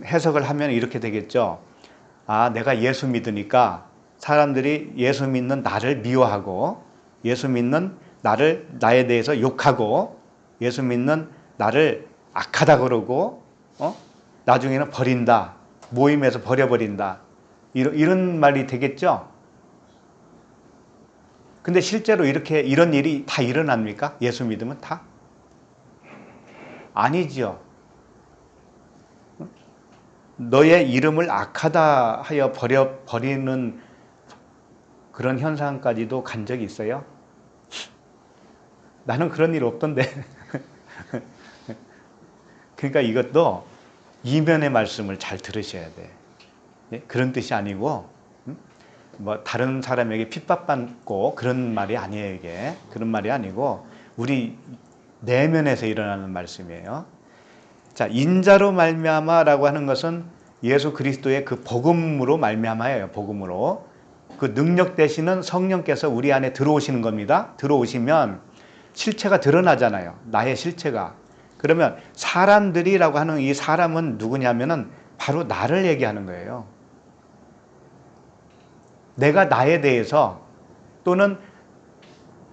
해석을 하면 이렇게 되겠죠. 아, 내가 예수 믿으니까 사람들이 예수 믿는 나를 미워하고 예수 믿는 나에 대해서 욕하고 예수 믿는 나를 악하다 그러고 나중에는 버린다. 모임에서 버려버린다. 이런 말이 되겠죠. 근데 실제로 이런 일이 다 일어납니까? 예수 믿으면 다? 아니죠. 너의 이름을 악하다 하여 버리는 그런 현상까지도 간 적이 있어요? 나는 그런 일 없던데. 그러니까 이것도 이면의 말씀을 잘 들으셔야 돼. 예? 그런 뜻이 아니고 뭐 다른 사람에게 핍박받고 그런 말이 아니에요. 이게 그런 말이 아니고 우리 내면에서 일어나는 말씀이에요. 자, 인자로 말미암아라고 하는 것은 예수 그리스도의 그 복음으로 말미암아예요. 복음으로. 그 능력 되시는 성령께서 우리 안에 들어오시는 겁니다. 들어오시면 실체가 드러나잖아요. 나의 실체가. 그러면 사람들이라고 하는 이 사람은 누구냐면은 바로 나를 얘기하는 거예요. 내가 나에 대해서 또는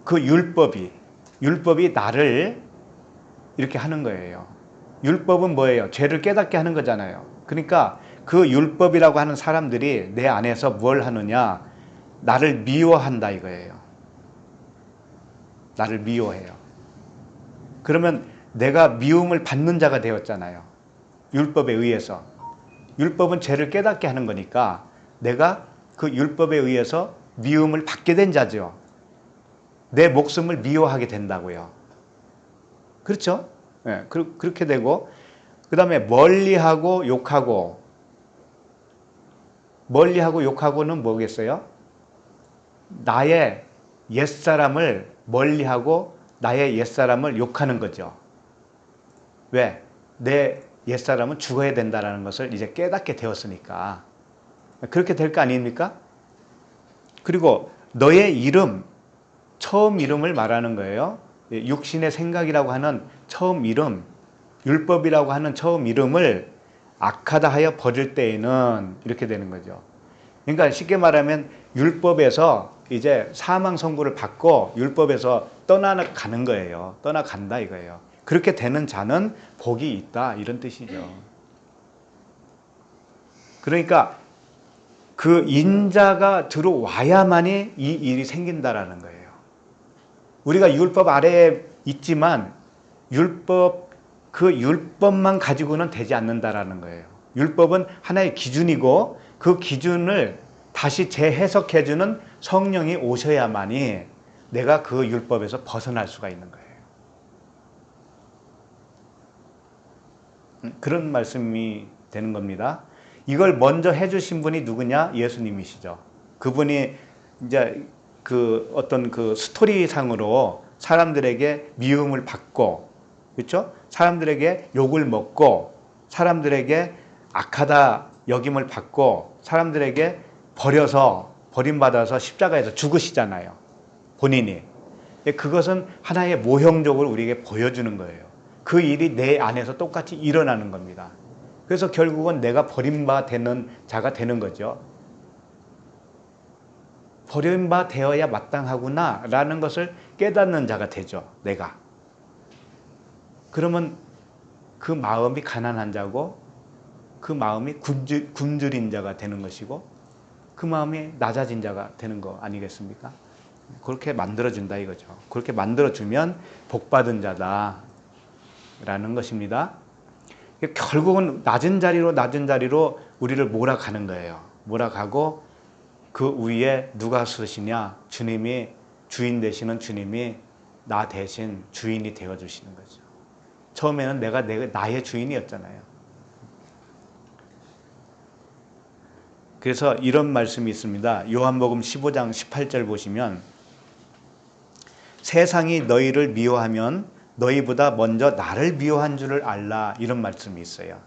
그 율법이 나를 이렇게 하는 거예요. 율법은 뭐예요? 죄를 깨닫게 하는 거잖아요. 그러니까 그 율법이라고 하는 사람들이 내 안에서 뭘 하느냐? 나를 미워한다 이거예요. 나를 미워해요. 그러면 내가 미움을 받는 자가 되었잖아요. 율법에 의해서. 율법은 죄를 깨닫게 하는 거니까 내가 그 율법에 의해서 미움을 받게 된 자죠. 내 목숨을 미워하게 된다고요. 그렇죠? 네, 그렇게 되고 그 다음에 멀리하고 욕하고 멀리하고 욕하고는 뭐겠어요? 나의 옛사람을 멀리하고 나의 옛사람을 욕하는 거죠. 왜? 내 옛사람은 죽어야 된다는 것을 이제 깨닫게 되었으니까. 그렇게 될 거 아닙니까? 그리고 너의 이름, 처음 이름을 말하는 거예요. 육신의 생각이라고 하는 처음 이름, 율법이라고 하는 처음 이름을 악하다 하여 버릴 때에는 이렇게 되는 거죠. 그러니까 쉽게 말하면 율법에서 이제 사망 선고를 받고 율법에서 떠나가는 거예요. 떠나간다 이거예요. 그렇게 되는 자는 복이 있다 이런 뜻이죠. 그러니까 그 인자가 들어와야만이 이 일이 생긴다라는 거예요. 우리가 율법 아래에 있지만 그 율법만 가지고는 되지 않는다라는 거예요. 율법은 하나의 기준이고 그 기준을 다시 재해석해주는 성령이 오셔야만이 내가 그 율법에서 벗어날 수가 있는 거예요. 그런 말씀이 되는 겁니다. 이걸 먼저 해주신 분이 누구냐? 예수님이시죠. 그분이 이제 그 어떤 그 스토리상으로 사람들에게 미움을 받고, 그렇죠? 사람들에게 욕을 먹고, 사람들에게 악하다 여김을 받고, 사람들에게 버림받아서 십자가에서 죽으시잖아요. 본인이. 그것은 하나의 모형적으로 우리에게 보여주는 거예요. 그 일이 내 안에서 똑같이 일어나는 겁니다. 그래서 결국은 내가 버림받는 자가 되는 거죠. 버림받아야 마땅하구나 라는 것을 깨닫는 자가 되죠. 내가. 그러면 그 마음이 가난한 자고 그 마음이 굶주린 자가 되는 것이고 그 마음이 낮아진 자가 되는 거 아니겠습니까? 그렇게 만들어준다 이거죠. 그렇게 만들어주면 복받은 자다 라는 것입니다. 결국은 낮은 자리로 우리를 몰아가는 거예요. 몰아가고 그 위에 누가 서시냐? 주님이, 주인 되시는 주님이 나 대신 주인이 되어주시는 거죠. 처음에는 내가 나의 주인이었잖아요. 그래서 이런 말씀이 있습니다. 요한복음 15장 18절 보시면 세상이 너희를 미워하면 너희보다 먼저 나를 미워한 줄을 알라 이런 말씀이 있어요.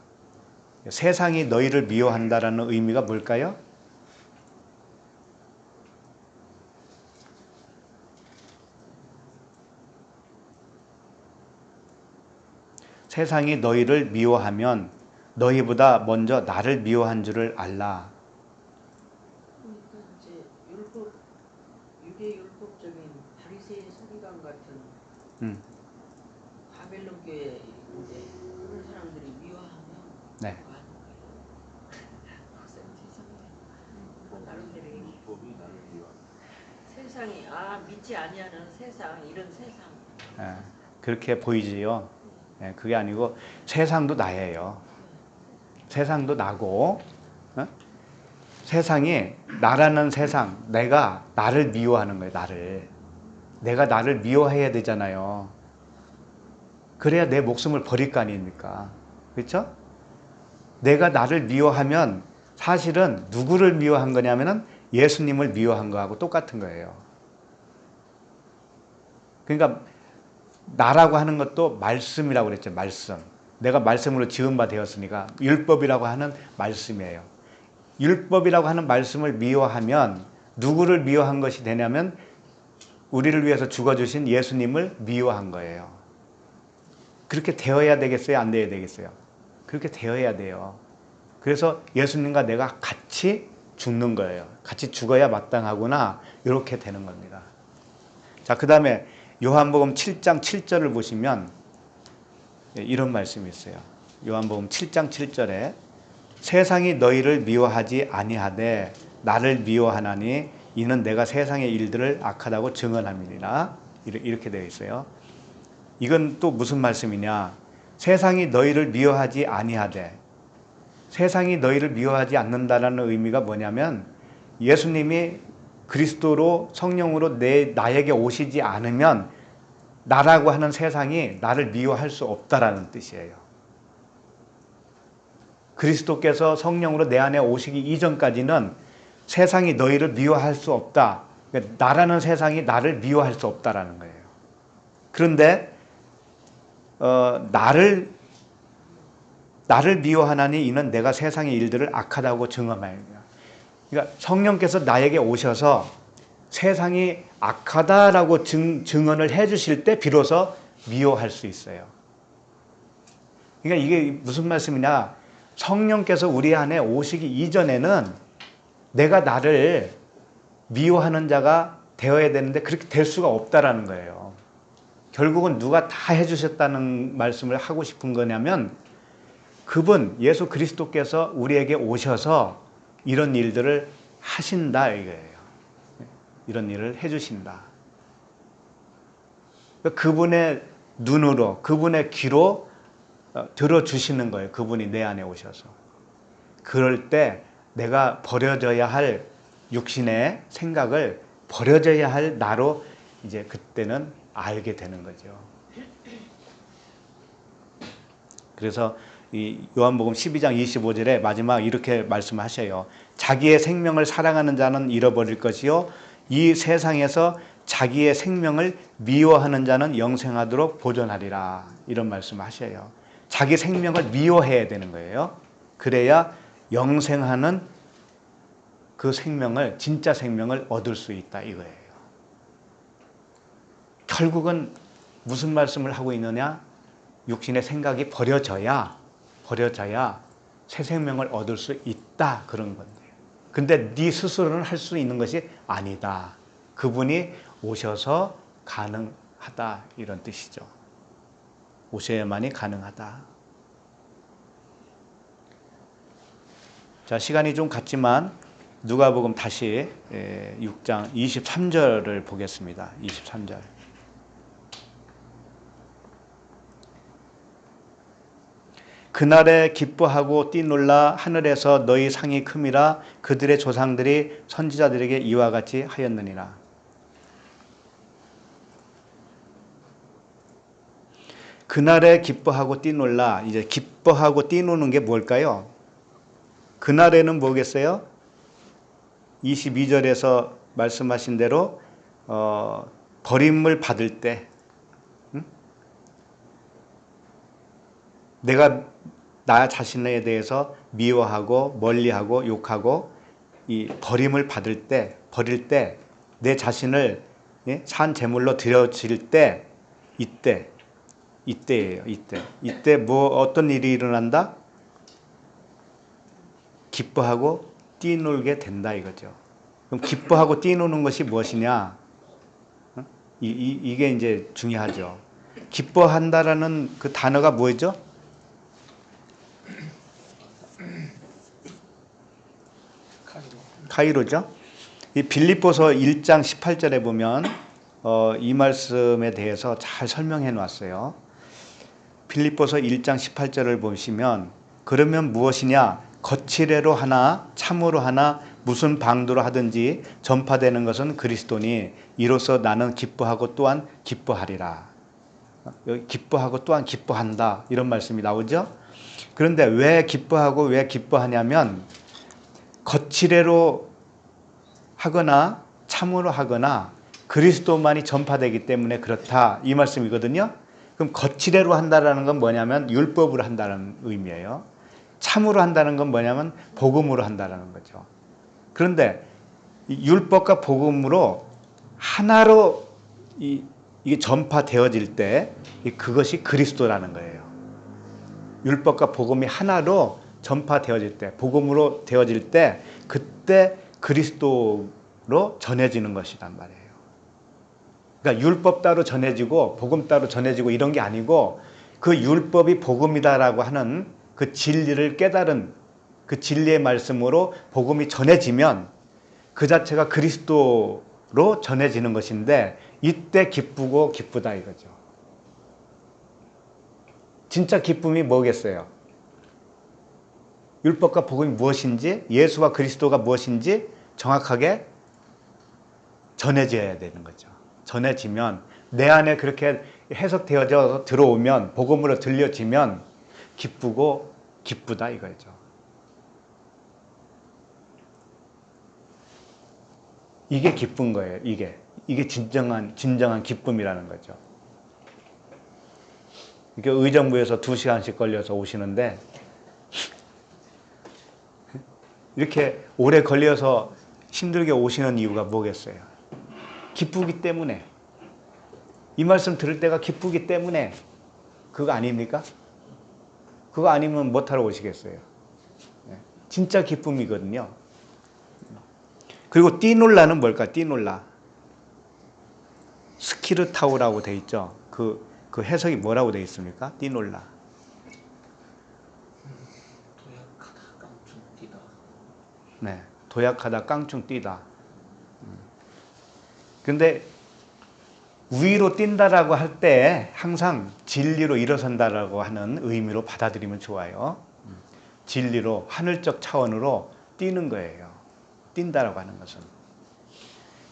세상이 너희를 미워한다라는 의미가 뭘까요? 세상이 너희를 미워하면 너희보다 먼저 나를 미워한 줄을 알라. 그러니까 이제 유대 율법적인 바리새인 서기관 같은 바벨론 교회 이제 그런 사람들이 미워하면 네. 그거 하는 거예요. 박사님 죄송해요. 나름대로 얘기. 율법이 나를 미워한다. 세상이 믿지 아니하는 세상 이런 세상. 그렇게 보이지요. 그게 아니고 세상도 나예요. 세상도 나고 세상이 나라는 세상, 내가 나를 미워하는 거예요. 내가 나를 미워해야 되잖아요. 그래야 내 목숨을 버릴 거 아닙니까? 그렇죠? 내가 나를 미워하면 사실은 누구를 미워한 거냐면은 예수님을 미워한 거하고 똑같은 거예요. 그러니까 나라고 하는 것도 말씀이라고 그랬죠. 말씀. 내가 말씀으로 지은 바 되었으니까 율법이라고 하는 말씀이에요. 율법이라고 하는 말씀을 미워하면 누구를 미워한 것이 되냐면 우리를 위해서 죽어주신 예수님을 미워한 거예요. 그렇게 되어야 되겠어요? 안 되어야 되겠어요? 그렇게 되어야 돼요. 그래서 예수님과 내가 같이 죽는 거예요. 같이 죽어야 마땅하구나 이렇게 되는 겁니다. 자, 그 다음에 요한복음 7장 7절을 보시면 이런 말씀이 있어요. 요한복음 7장 7절에 세상이 너희를 미워하지 아니하되 나를 미워하나니 이는 내가 세상의 일들을 악하다고 증언함이니라. 이렇게 되어 있어요. 이건 또 무슨 말씀이냐? 세상이 너희를 미워하지 아니하되, 세상이 너희를 미워하지 않는다라는 의미가 뭐냐면 예수님이 그리스도로 성령으로 나에게 오시지 않으면 나라고 하는 세상이 나를 미워할 수 없다라는 뜻이에요. 그리스도께서 성령으로 내 안에 오시기 이전까지는 세상이 너희를 미워할 수 없다. 그러니까 나라는 세상이 나를 미워할 수 없다라는 거예요. 그런데 나를 미워하나니 이는 내가 세상의 일들을 악하다고 증언하였느니라. 그러니까 성령께서 나에게 오셔서 세상이 악하다라고 증언을 해주실 때 비로소 미워할 수 있어요. 그러니까 이게 무슨 말씀이냐? 성령께서 우리 안에 오시기 이전에는 내가 나를 미워하는 자가 되어야 되는데 그렇게 될 수가 없다라는 거예요. 결국은 누가 다 해주셨다는 말씀을 하고 싶은 거냐면 그분 예수 그리스도께서 우리에게 오셔서 이런 일들을 하신다 이거예요. 이런 일을 해주신다. 그분의 눈으로 그분의 귀로 들어주시는 거예요. 그분이 내 안에 오셔서. 그럴 때 내가 버려져야 할 육신의 생각을 버려져야 할 나로 이제 그때는 알게 되는 거죠. 그래서 이 요한복음 12장 25절에 마지막 이렇게 말씀하셔요. 자기의 생명을 사랑하는 자는 잃어버릴 것이요 이 세상에서 자기의 생명을 미워하는 자는 영생하도록 보존하리라. 이런 말씀하셔요. 자기 생명을 미워해야 되는 거예요. 그래야 영생하는 그 생명을 진짜 생명을 얻을 수 있다 이거예요. 결국은 무슨 말씀을 하고 있느냐? 육신의 생각이 버려져야 새 생명을 얻을 수 있다 그런 건데요. 근데 네 스스로는 할 수 있는 것이 아니다. 그분이 오셔서 가능하다 이런 뜻이죠. 오셔야만이 가능하다. 자, 시간이 좀 갔지만 누가복음 다시 6장 23절을 보겠습니다. 23절. 그날에 기뻐하고 뛰놀라 하늘에서 너희 상이 큼이라 그들의 조상들이 선지자들에게 이와 같이 하였느니라. 그날에 기뻐하고 뛰놀라. 이제 기뻐하고 뛰노는 게 뭘까요? 그날에는 뭐겠어요? 22절에서 말씀하신 대로 버림을 받을 때 내가 나 자신에 대해서 미워하고 멀리하고 욕하고 이 버림을 받을 때 버릴 때 내 자신을 산 제물로 드려질 때 이때예요. 이때 뭐 어떤 일이 일어난다? 기뻐하고 뛰놀게 된다 이거죠. 그럼 기뻐하고 뛰노는 것이 무엇이냐? 이게 이제 중요하죠. 기뻐한다라는 그 단어가 뭐죠? 카이로죠. 이 빌립보서 1장 18절에 보면 이 말씀에 대해서 잘 설명해 놨어요. 빌립보서 1장 18절을 보시면 그러면 무엇이냐? 거칠애로 하나 참으로 하나 무슨 방도로 하든지 전파되는 것은 그리스도니 이로써 나는 기뻐하고 또한 기뻐하리라. 여기 기뻐하고 또한 기뻐한다 이런 말씀이 나오죠. 그런데 왜 기뻐하고 왜 기뻐하냐면 거칠애로 하거나 참으로 하거나 그리스도만이 전파되기 때문에 그렇다 이 말씀이거든요. 그럼 거칠애로 한다라는 건 뭐냐면 율법으로 한다는 의미예요. 참으로 한다는 건 뭐냐면 복음으로 한다는 거죠. 그런데 율법과 복음으로 하나로 이게 전파되어질 때 그것이 그리스도라는 거예요. 율법과 복음이 하나로 전파되어질 때 복음으로 되어질 때 그때 그리스도로 전해지는 것이란 말이에요. 그러니까 율법 따로 전해지고 복음 따로 전해지고 이런 게 아니고 그 율법이 복음이다라고 하는 그 진리를 깨달은 그 진리의 말씀으로 복음이 전해지면 그 자체가 그리스도로 전해지는 것인데 이때 기쁘고 기쁘다 이거죠. 진짜 기쁨이 뭐겠어요? 율법과 복음이 무엇인지 예수와 그리스도가 무엇인지 정확하게 전해져야 되는 거죠. 전해지면 내 안에 그렇게 해석되어져 들어오면 복음으로 들려지면 기쁘고 기쁘다 이거죠. 이게 기쁜 거예요. 이게 진정한 기쁨이라는 거죠. 이게 의정부에서 2시간씩 걸려서 오시는데 이렇게 오래 걸려서 힘들게 오시는 이유가 뭐겠어요? 기쁘기 때문에. 이 말씀 들을 때가 기쁘기 때문에. 그거 아닙니까? 그거 아니면 못하러 오시겠어요? 진짜 기쁨이거든요. 그리고 띠놀라는 뭘까? 띠놀라. 스키르타우라고 돼 있죠. 그 해석이 뭐라고 돼 있습니까? 띠놀라. 도약하다 깡충 뛰다. 네, 도약하다 깡충 뛰다. 근데 위로 뛴다라고 할 때 항상 진리로 일어선다라고 하는 의미로 받아들이면 좋아요. 진리로 하늘적 차원으로 뛰는 거예요. 뛴다라고 하는 것은.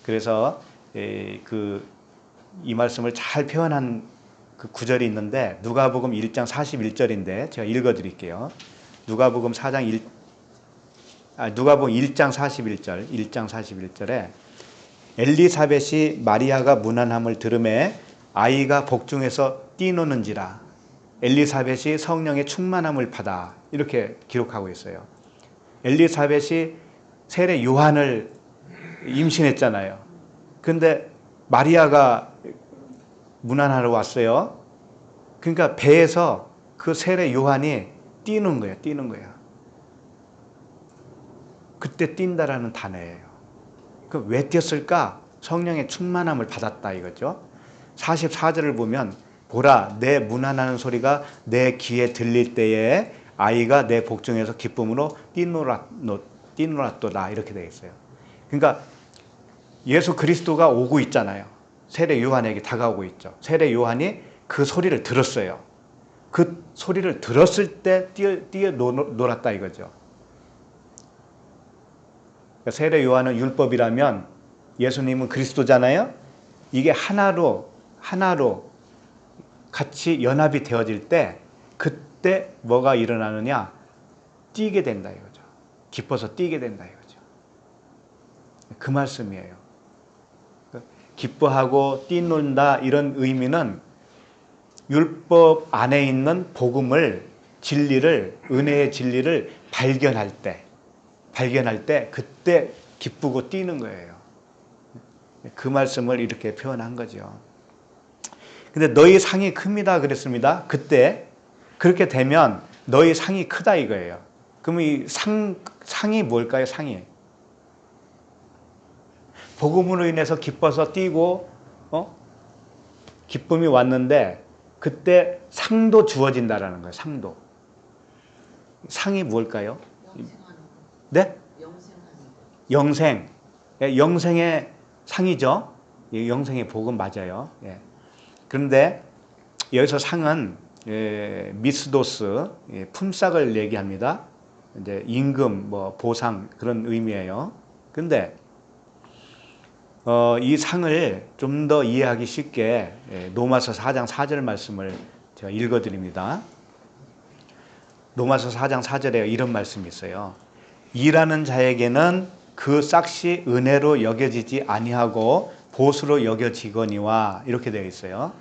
그래서 이 말씀을 잘 표현한 그 구절이 있는데 누가복음 1장 41절인데 제가 읽어드릴게요. 누가복음 1장 41절 1장 41절에 엘리사벳이 마리아가 문안함을 들음에 아이가 복중에서 뛰노는지라 엘리사벳이 성령의 충만함을 받아 이렇게 기록하고 있어요. 엘리사벳이 세례 요한을 임신했잖아요. 근데 마리아가 문안하러 왔어요. 그러니까 배에서 그 세례 요한이 뛰는 거야. 그때 뛴다라는 단어예요. 그 왜 뛰었을까? 성령의 충만함을 받았다 이거죠. 44절을 보면 보라 내 문안하는 소리가 내 귀에 들릴 때에 아이가 내 복중에서 기쁨으로 뛰놀았도다 이렇게 되어 있어요. 그러니까 예수 그리스도가 오고 있잖아요. 세례 요한에게 다가오고 있죠. 세례 요한이 그 소리를 들었어요. 그 소리를 들었을 때 뛰어놀았다 이거죠. 세례 요한은 율법이라면 예수님은 그리스도잖아요. 이게 하나로 같이 연합이 되어질 때 그때 뭐가 일어나느냐? 뛰게 된다 이거죠. 기뻐서 뛰게 된다 이거죠. 그 말씀이에요. 기뻐하고 뛰논다 이런 의미는 율법 안에 있는 복음을 진리를 은혜의 진리를 발견할 때 그때 기쁘고 뛰는 거예요. 그 말씀을 이렇게 표현한 거죠. 근데 너희 상이 큽니다 그랬습니다. 그때 그렇게 되면 너희 상이 크다 이거예요. 그러면 이 상이 뭘까요? 상이 복음으로 인해서 기뻐서 뛰고 기쁨이 왔는데 그때 상도 주어진다라는 거예요. 상도. 상이 뭘까요? 네? 영생. 영생의 상이죠. 영생의 복음 맞아요. 그런데 여기서 상은 미스도스, 품삯을 얘기합니다. 이제 임금, 보상 그런 의미예요. 근데 이 상을 좀 더 이해하기 쉽게 로마서 4장 4절 말씀을 제가 읽어드립니다. 로마서 4장 4절에 이런 말씀이 있어요. 일하는 자에게는 그 싹이 은혜로 여겨지지 아니하고 보수로 여겨지거니와 이렇게 되어 있어요.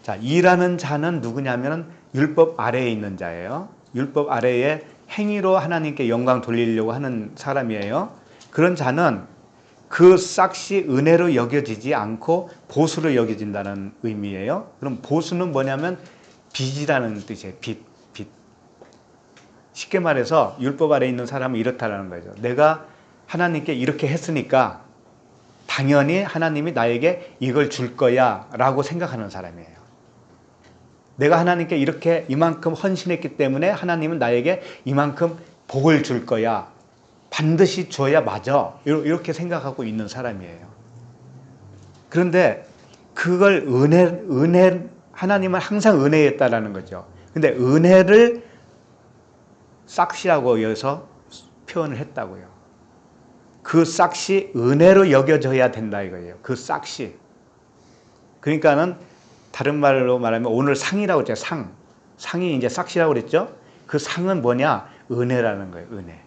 자, 일하는 자는 누구냐면 율법 아래에 있는 자예요. 율법 아래에 행위로 하나님께 영광 돌리려고 하는 사람이에요. 그런 자는 그 싹이 은혜로 여겨지지 않고 보수로 여겨진다는 의미예요. 그럼 보수는 뭐냐면 빚이라는 뜻이에요. 빚. 쉽게 말해서 율법 아래에 있는 사람은 이렇다라는 거죠. 내가 하나님께 이렇게 했으니까 당연히 하나님이 나에게 이걸 줄 거야 라고 생각하는 사람이에요. 내가 하나님께 이만큼 헌신했기 때문에 하나님은 나에게 이만큼 복을 줄 거야. 반드시 줘야 맞아. 이렇게 생각하고 있는 사람이에요. 그런데 그걸 하나님은 항상 은혜였다라는 거죠. 근데 은혜를 싹시라고 여기서 표현을 했다고요. 그 싹시 은혜로 여겨져야 된다 이거예요. 그 싹시. 그러니까는 다른 말로 말하면 오늘 상이라고 했죠. 상이 이제 싹시라고 그랬죠. 그 상은 뭐냐? 은혜라는 거예요. 은혜.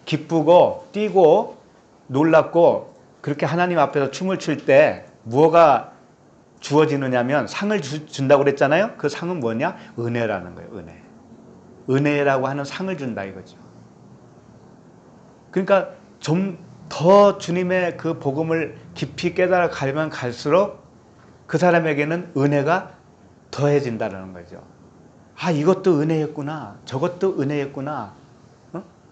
기쁘고 뛰고 놀랍고 그렇게 하나님 앞에서 춤을 출 때 무엇가 주어지느냐면 상을 준다고 그랬잖아요. 그 상은 뭐냐? 은혜라는 거예요. 은혜. 은혜라고 하는 상을 준다 이거죠. 그러니까 좀 더 주님의 그 복음을 깊이 깨달아 가면 갈수록 그 사람에게는 은혜가 더해진다는 거죠. 아, 이것도 은혜였구나. 저것도 은혜였구나.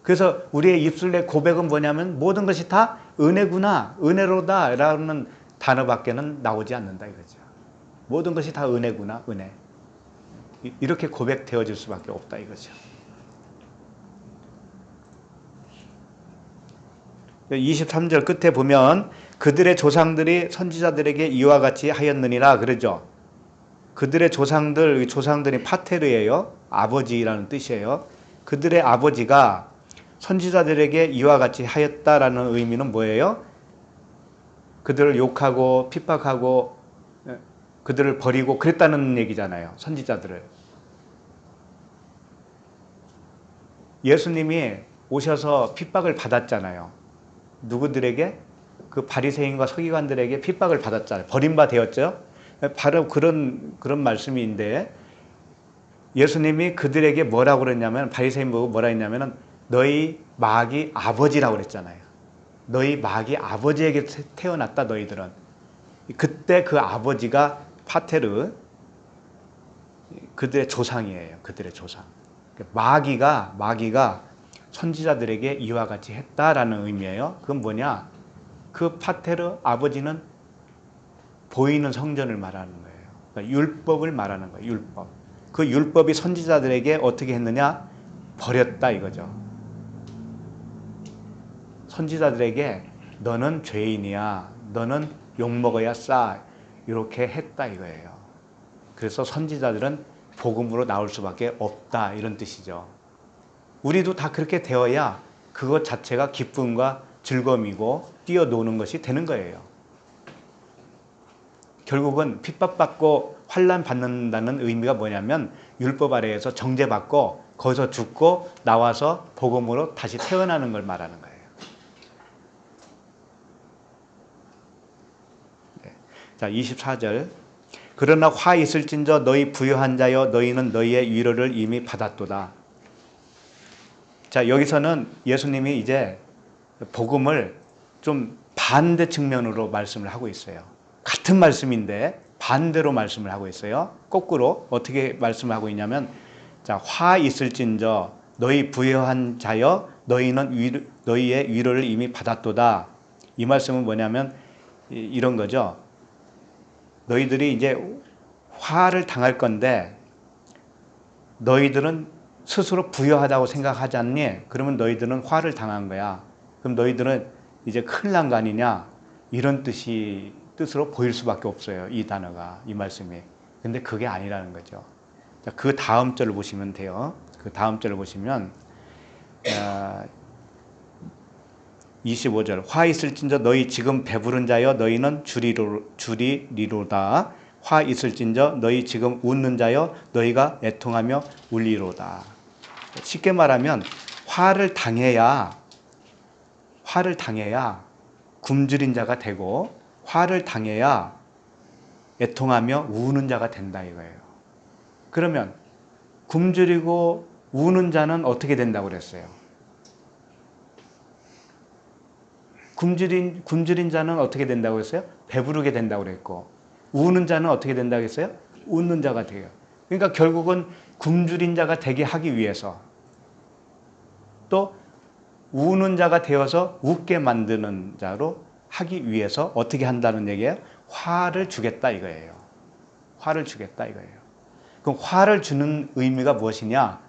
그래서 우리의 입술의 고백은 뭐냐면 모든 것이 다 은혜구나, 은혜로다 라는 단어밖에는 나오지 않는다 이거죠. 모든 것이 다 은혜구나, 은혜. 이렇게 고백되어질 수밖에 없다 이거죠. 23절 끝에 보면 그들의 조상들이 선지자들에게 이와 같이 하였느니라 그러죠. 그들의 조상들이 파테르예요. 아버지라는 뜻이에요. 그들의 아버지가 선지자들에게 이와 같이 하였다라는 의미는 뭐예요? 그들을 욕하고 핍박하고 그들을 버리고 그랬다는 얘기잖아요. 선지자들을. 예수님이 오셔서 핍박을 받았잖아요. 누구들에게? 그 바리새인과 서기관들에게 핍박을 받았잖아요. 버림바 되었죠. 바로 그런 말씀인데 예수님이 그들에게 뭐라고 그랬냐면 바리새인 보고 뭐라 했냐면은 너희 마귀 아버지라고 그랬잖아요. 너희 마귀 아버지에게 태어났다 너희들은. 그때 그 아버지가 파테르 그들의 조상이에요. 그들의 조상. 마귀가 선지자들에게 이와 같이 했다라는 의미예요. 그건 뭐냐? 그 파테르 아버지는 보이는 성전을 말하는 거예요. 그러니까 율법을 말하는 거예요. 율법. 그 율법이 선지자들에게 어떻게 했느냐? 버렸다 이거죠. 선지자들에게 너는 죄인이야. 너는 욕먹어야 싸. 이렇게 했다 이거예요. 그래서 선지자들은 복음으로 나올 수밖에 없다 이런 뜻이죠. 우리도 다 그렇게 되어야 그것 자체가 기쁨과 즐거움이고 뛰어노는 것이 되는 거예요. 결국은 핍박받고 환난 받는다는 의미가 뭐냐면 율법 아래에서 정죄받고 거기서 죽고 나와서 복음으로 다시 태어나는 걸 말하는 거예요. 네. 자, 24절. 그러나 화 있을진저 너희 부요한 자여 너희는 너희의 위로를 이미 받았도다. 자, 여기서는 예수님이 이제 복음을 좀 반대 측면으로 말씀을 하고 있어요. 같은 말씀인데 반대로 말씀을 하고 있어요. 거꾸로 어떻게 말씀을 하고 있냐면 자, 화 있을진저 너희 부요한 자여 너희는 너희의 위로를 이미 받았도다. 이 말씀은 뭐냐면 이런 거죠. 너희들이 이제 화를 당할 건데 너희들은 스스로 부유하다고 생각하지 않니? 그러면 너희들은 화를 당한 거야. 그럼 너희들은 이제 큰일 난 거 아니냐? 이런 뜻으로 보일 수밖에 없어요. 이 단어가, 이 말씀이. 근데 그게 아니라는 거죠. 자, 그 다음 절을 보시면 돼요. 그 다음 절을 보시면 25절 화 있을진저 너희 지금 배부른 자여 너희는 주리리로다. 화 있을진저 너희 지금 웃는 자여 너희가 애통하며 울리로다. 쉽게 말하면 화를 당해야 굶주린 자가 되고 화를 당해야 애통하며 우는 자가 된다 이거예요. 그러면 굶주리고 우는 자는 어떻게 된다고 그랬어요? 굶주린 자는 어떻게 된다고 했어요? 배부르게 된다고 그랬고 우는 자는 어떻게 된다고 했어요? 웃는 자가 돼요. 그러니까 결국은 굶주린 자가 되게 하기 위해서 또 우는 자가 되어서 웃게 만드는 자로 하기 위해서 어떻게 한다는 얘기예요? 화를 주겠다 이거예요. 화를 주겠다 이거예요. 그럼 화를 주는 의미가 무엇이냐?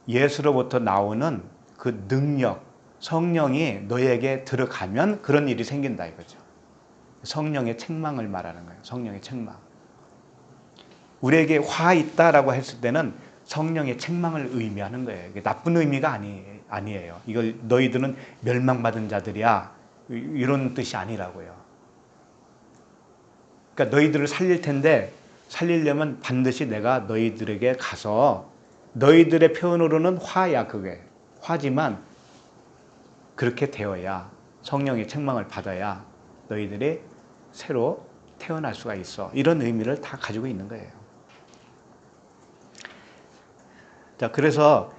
예수로부터 나오는 그 능력, 성령이 너에게 들어가면 그런 일이 생긴다 이거죠. 성령의 책망을 말하는 거예요. 성령의 책망. 우리에게 화 있다라고 했을 때는 성령의 책망을 의미하는 거예요. 이게 나쁜 의미가 아니에요. 이걸 너희들은 멸망받은 자들이야. 이런 뜻이 아니라고요. 그러니까 너희들을 살릴 텐데 살리려면 반드시 내가 너희들에게 가서 너희들의 표현으로는 화야 그게. 화지만 그렇게 되어야 성령의 책망을 받아야 너희들이 새로 태어날 수가 있어. 이런 의미를 다 가지고 있는 거예요. 자, 그래서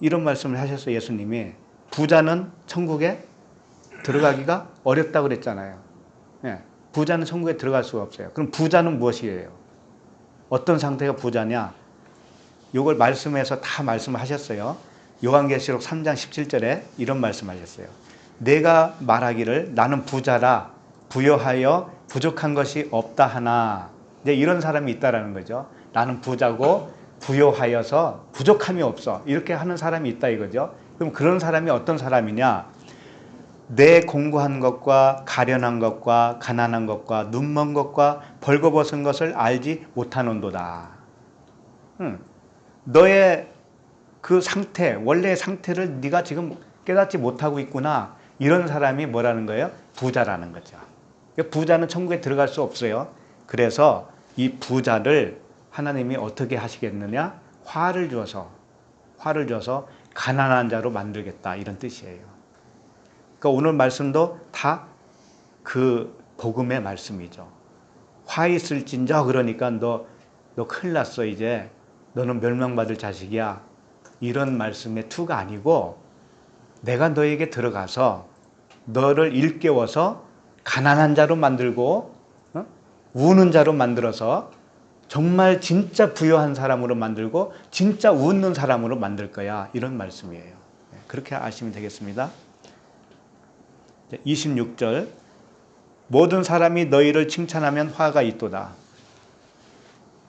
이런 말씀을 하셨어요. 예수님이 부자는 천국에 들어가기가 어렵다고 그랬잖아요. 예, 부자는 천국에 들어갈 수가 없어요. 그럼 부자는 무엇이에요? 어떤 상태가 부자냐? 이걸 말씀에서 다 말씀하셨어요. 요한계시록 3장 17절에 이런 말씀하셨어요. 내가 말하기를 나는 부자라 부여하여 부족한 것이 없다 하나. 이제 이런 사람이 있다라는 거죠. 나는 부자고 부여하여서 부족함이 없어. 이렇게 하는 사람이 있다 이거죠. 그럼 그런 사람이 어떤 사람이냐? 내 공고한 것과 가련한 것과 가난한 것과 눈먼 것과 벌거벗은 것을 알지 못하는도다. 너의 그 상태, 원래의 상태를 네가 지금 깨닫지 못하고 있구나. 이런 사람이 뭐라는 거예요? 부자라는 거죠. 부자는 천국에 들어갈 수 없어요. 그래서 이 부자를 하나님이 어떻게 하시겠느냐? 화를 줘서 가난한 자로 만들겠다. 이런 뜻이에요. 그러니까 오늘 말씀도 다 그 복음의 말씀이죠. 화 있을진저 그러니까 너 큰일 났어 이제. 너는 멸망받을 자식이야. 이런 말씀의 투가 아니고 내가 너에게 들어가서 너를 일깨워서 가난한 자로 만들고 우는 자로 만들어서 정말 진짜 부유한 사람으로 만들고 진짜 웃는 사람으로 만들 거야. 이런 말씀이에요. 그렇게 아시면 되겠습니다. 26절 모든 사람이 너희를 칭찬하면 화가 있도다.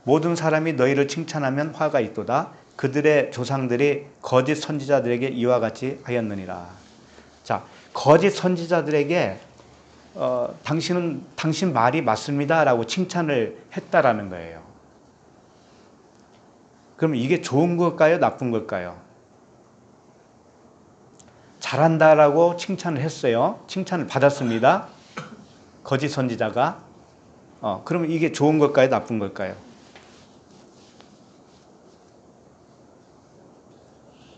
모든 사람이 너희를 칭찬하면 화가 있도다. 그들의 조상들이 거짓 선지자들에게 이와 같이 하였느니라. 자, 거짓 선지자들에게 당신 말이 맞습니다 라고 칭찬을 했다라는 거예요. 그럼 이게 좋은 걸까요? 나쁜 걸까요? 잘한다라고 칭찬을 했어요. 칭찬을 받았습니다. 거짓 선지자가. 그러면 이게 좋은 걸까요? 나쁜 걸까요?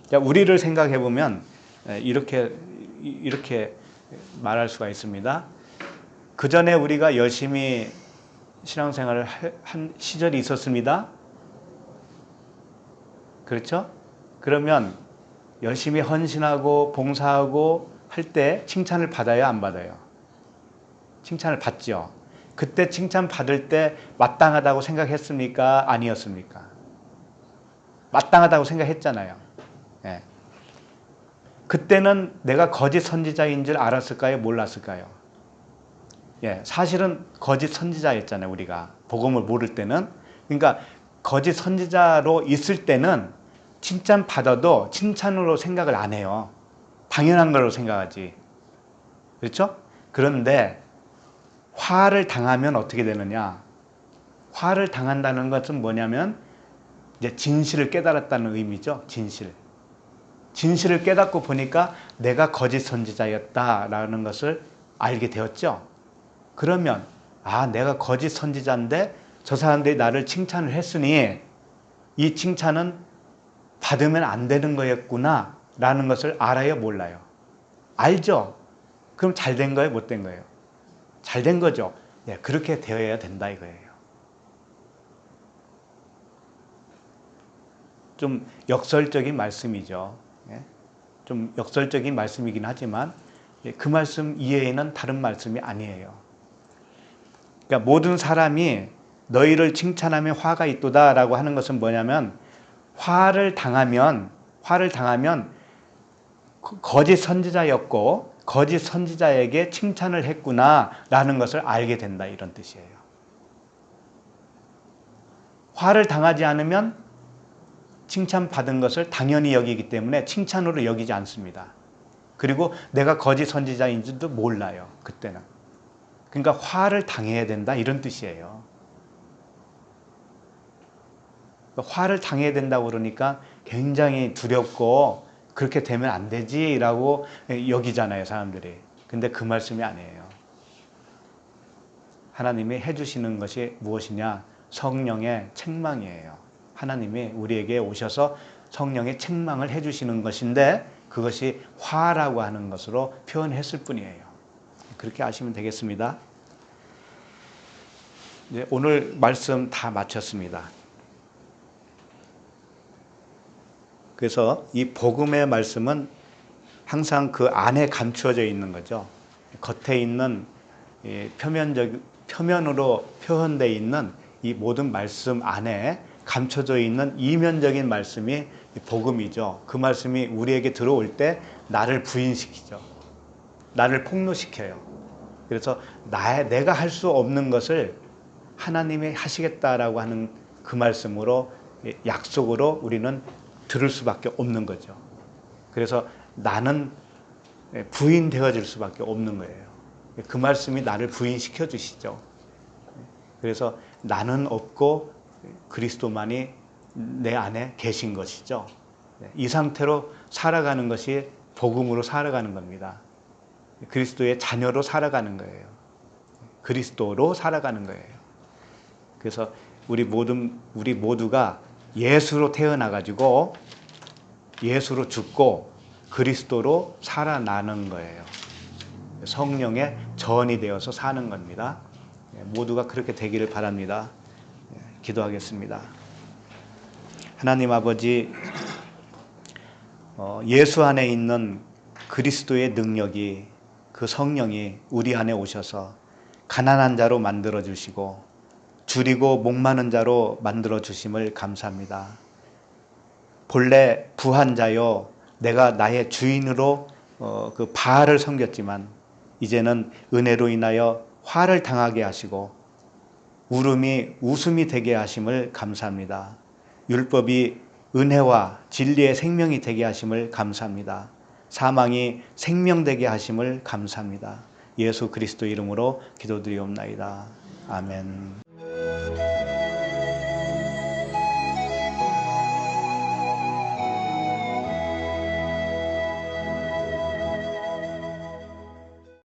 자, 우리를 생각해 보면 이렇게 말할 수가 있습니다. 그 전에 우리가 열심히 신앙생활을 한 시절이 있었습니다. 그렇죠? 그러면 열심히 헌신하고 봉사하고 할 때 칭찬을 받아요? 안 받아요? 칭찬을 받죠. 그때 칭찬 받을 때 마땅하다고 생각했습니까? 아니었습니까? 마땅하다고 생각했잖아요. 예. 그때는 내가 거짓 선지자인 줄 알았을까요? 몰랐을까요? 예, 사실은 거짓 선지자였잖아요. 우리가 복음을 모를 때는. 그러니까 거짓 선지자로 있을 때는 칭찬 받아도 칭찬으로 생각을 안 해요. 당연한 걸로 생각하지. 그렇죠? 그런데 화를 당하면 어떻게 되느냐? 화를 당한다는 것은 뭐냐면 이제 진실을 깨달았다는 의미죠. 진실을 깨닫고 보니까 내가 거짓 선지자였다라는 것을 알게 되었죠. 그러면 내가 거짓 선지자인데 저 사람들이 나를 칭찬을 했으니 이 칭찬은 받으면 안 되는 거였구나 라는 것을 알아요? 몰라요? 알죠? 그럼 잘 된 거예요? 못 된 거예요? 잘 된 거죠. 예, 그렇게 되어야 된다 이거예요. 좀 역설적인 말씀이죠. 예? 좀 역설적인 말씀이긴 하지만 그 말씀 이외에는 다른 말씀이 아니에요. 그러니까 모든 사람이 너희를 칭찬하면 화가 있도다 라고 하는 것은 뭐냐면 화를 당하면 거짓 선지자였고 거짓 선지자에게 칭찬을 했구나 라는 것을 알게 된다 이런 뜻이에요. 화를 당하지 않으면 칭찬받은 것을 당연히 여기기 때문에 칭찬으로 여기지 않습니다. 그리고 내가 거짓 선지자인 줄도 몰라요. 그때는. 그러니까 화를 당해야 된다 이런 뜻이에요. 화를 당해야 된다고 그러니까 굉장히 두렵고 그렇게 되면 안 되지라고 여기잖아요, 사람들이. 근데 그 말씀이 아니에요. 하나님이 해주시는 것이 무엇이냐? 성령의 책망이에요. 하나님이 우리에게 오셔서 성령의 책망을 해주시는 것인데 그것이 화라고 하는 것으로 표현했을 뿐이에요. 그렇게 아시면 되겠습니다. 네, 오늘 말씀 다 마쳤습니다. 그래서 이 복음의 말씀은 항상 그 안에 감추어져 있는 거죠. 겉에 있는 표면으로 표현되어 있는 이 모든 말씀 안에 감춰져 있는 이면적인 말씀이 복음이죠. 그 말씀이 우리에게 들어올 때 나를 부인시키죠. 나를 폭로시켜요. 그래서 내가 할 수 없는 것을 하나님이 하시겠다라고 하는 그 말씀으로 약속으로 우리는 들을 수밖에 없는 거죠. 그래서 나는 부인되어질 수밖에 없는 거예요. 그 말씀이 나를 부인시켜 주시죠. 그래서 나는 없고 그리스도만이 내 안에 계신 것이죠. 이 상태로 살아가는 것이 복음으로 살아가는 겁니다. 그리스도의 자녀로 살아가는 거예요. 그리스도로 살아가는 거예요. 그래서 우리 모두가 예수로 태어나가지고 예수로 죽고 그리스도로 살아나는 거예요. 성령의 전이 되어서 사는 겁니다. 모두가 그렇게 되기를 바랍니다. 기도하겠습니다. 하나님 아버지, 예수 안에 있는 그리스도의 능력이, 그 성령이 우리 안에 오셔서 가난한 자로 만들어 주시고 줄이고 목마른 자로 만들어 주심을 감사합니다. 본래 부한 자요, 내가 나의 주인으로 그 바알을 섬겼지만 이제는 은혜로 인하여 화를 당하게 하시고 울음이 웃음이 되게 하심을 감사합니다. 율법이 은혜와 진리의 생명이 되게 하심을 감사합니다. 사망이 생명되게 하심을 감사합니다. 예수 그리스도 이름으로 기도드리옵나이다. 아멘.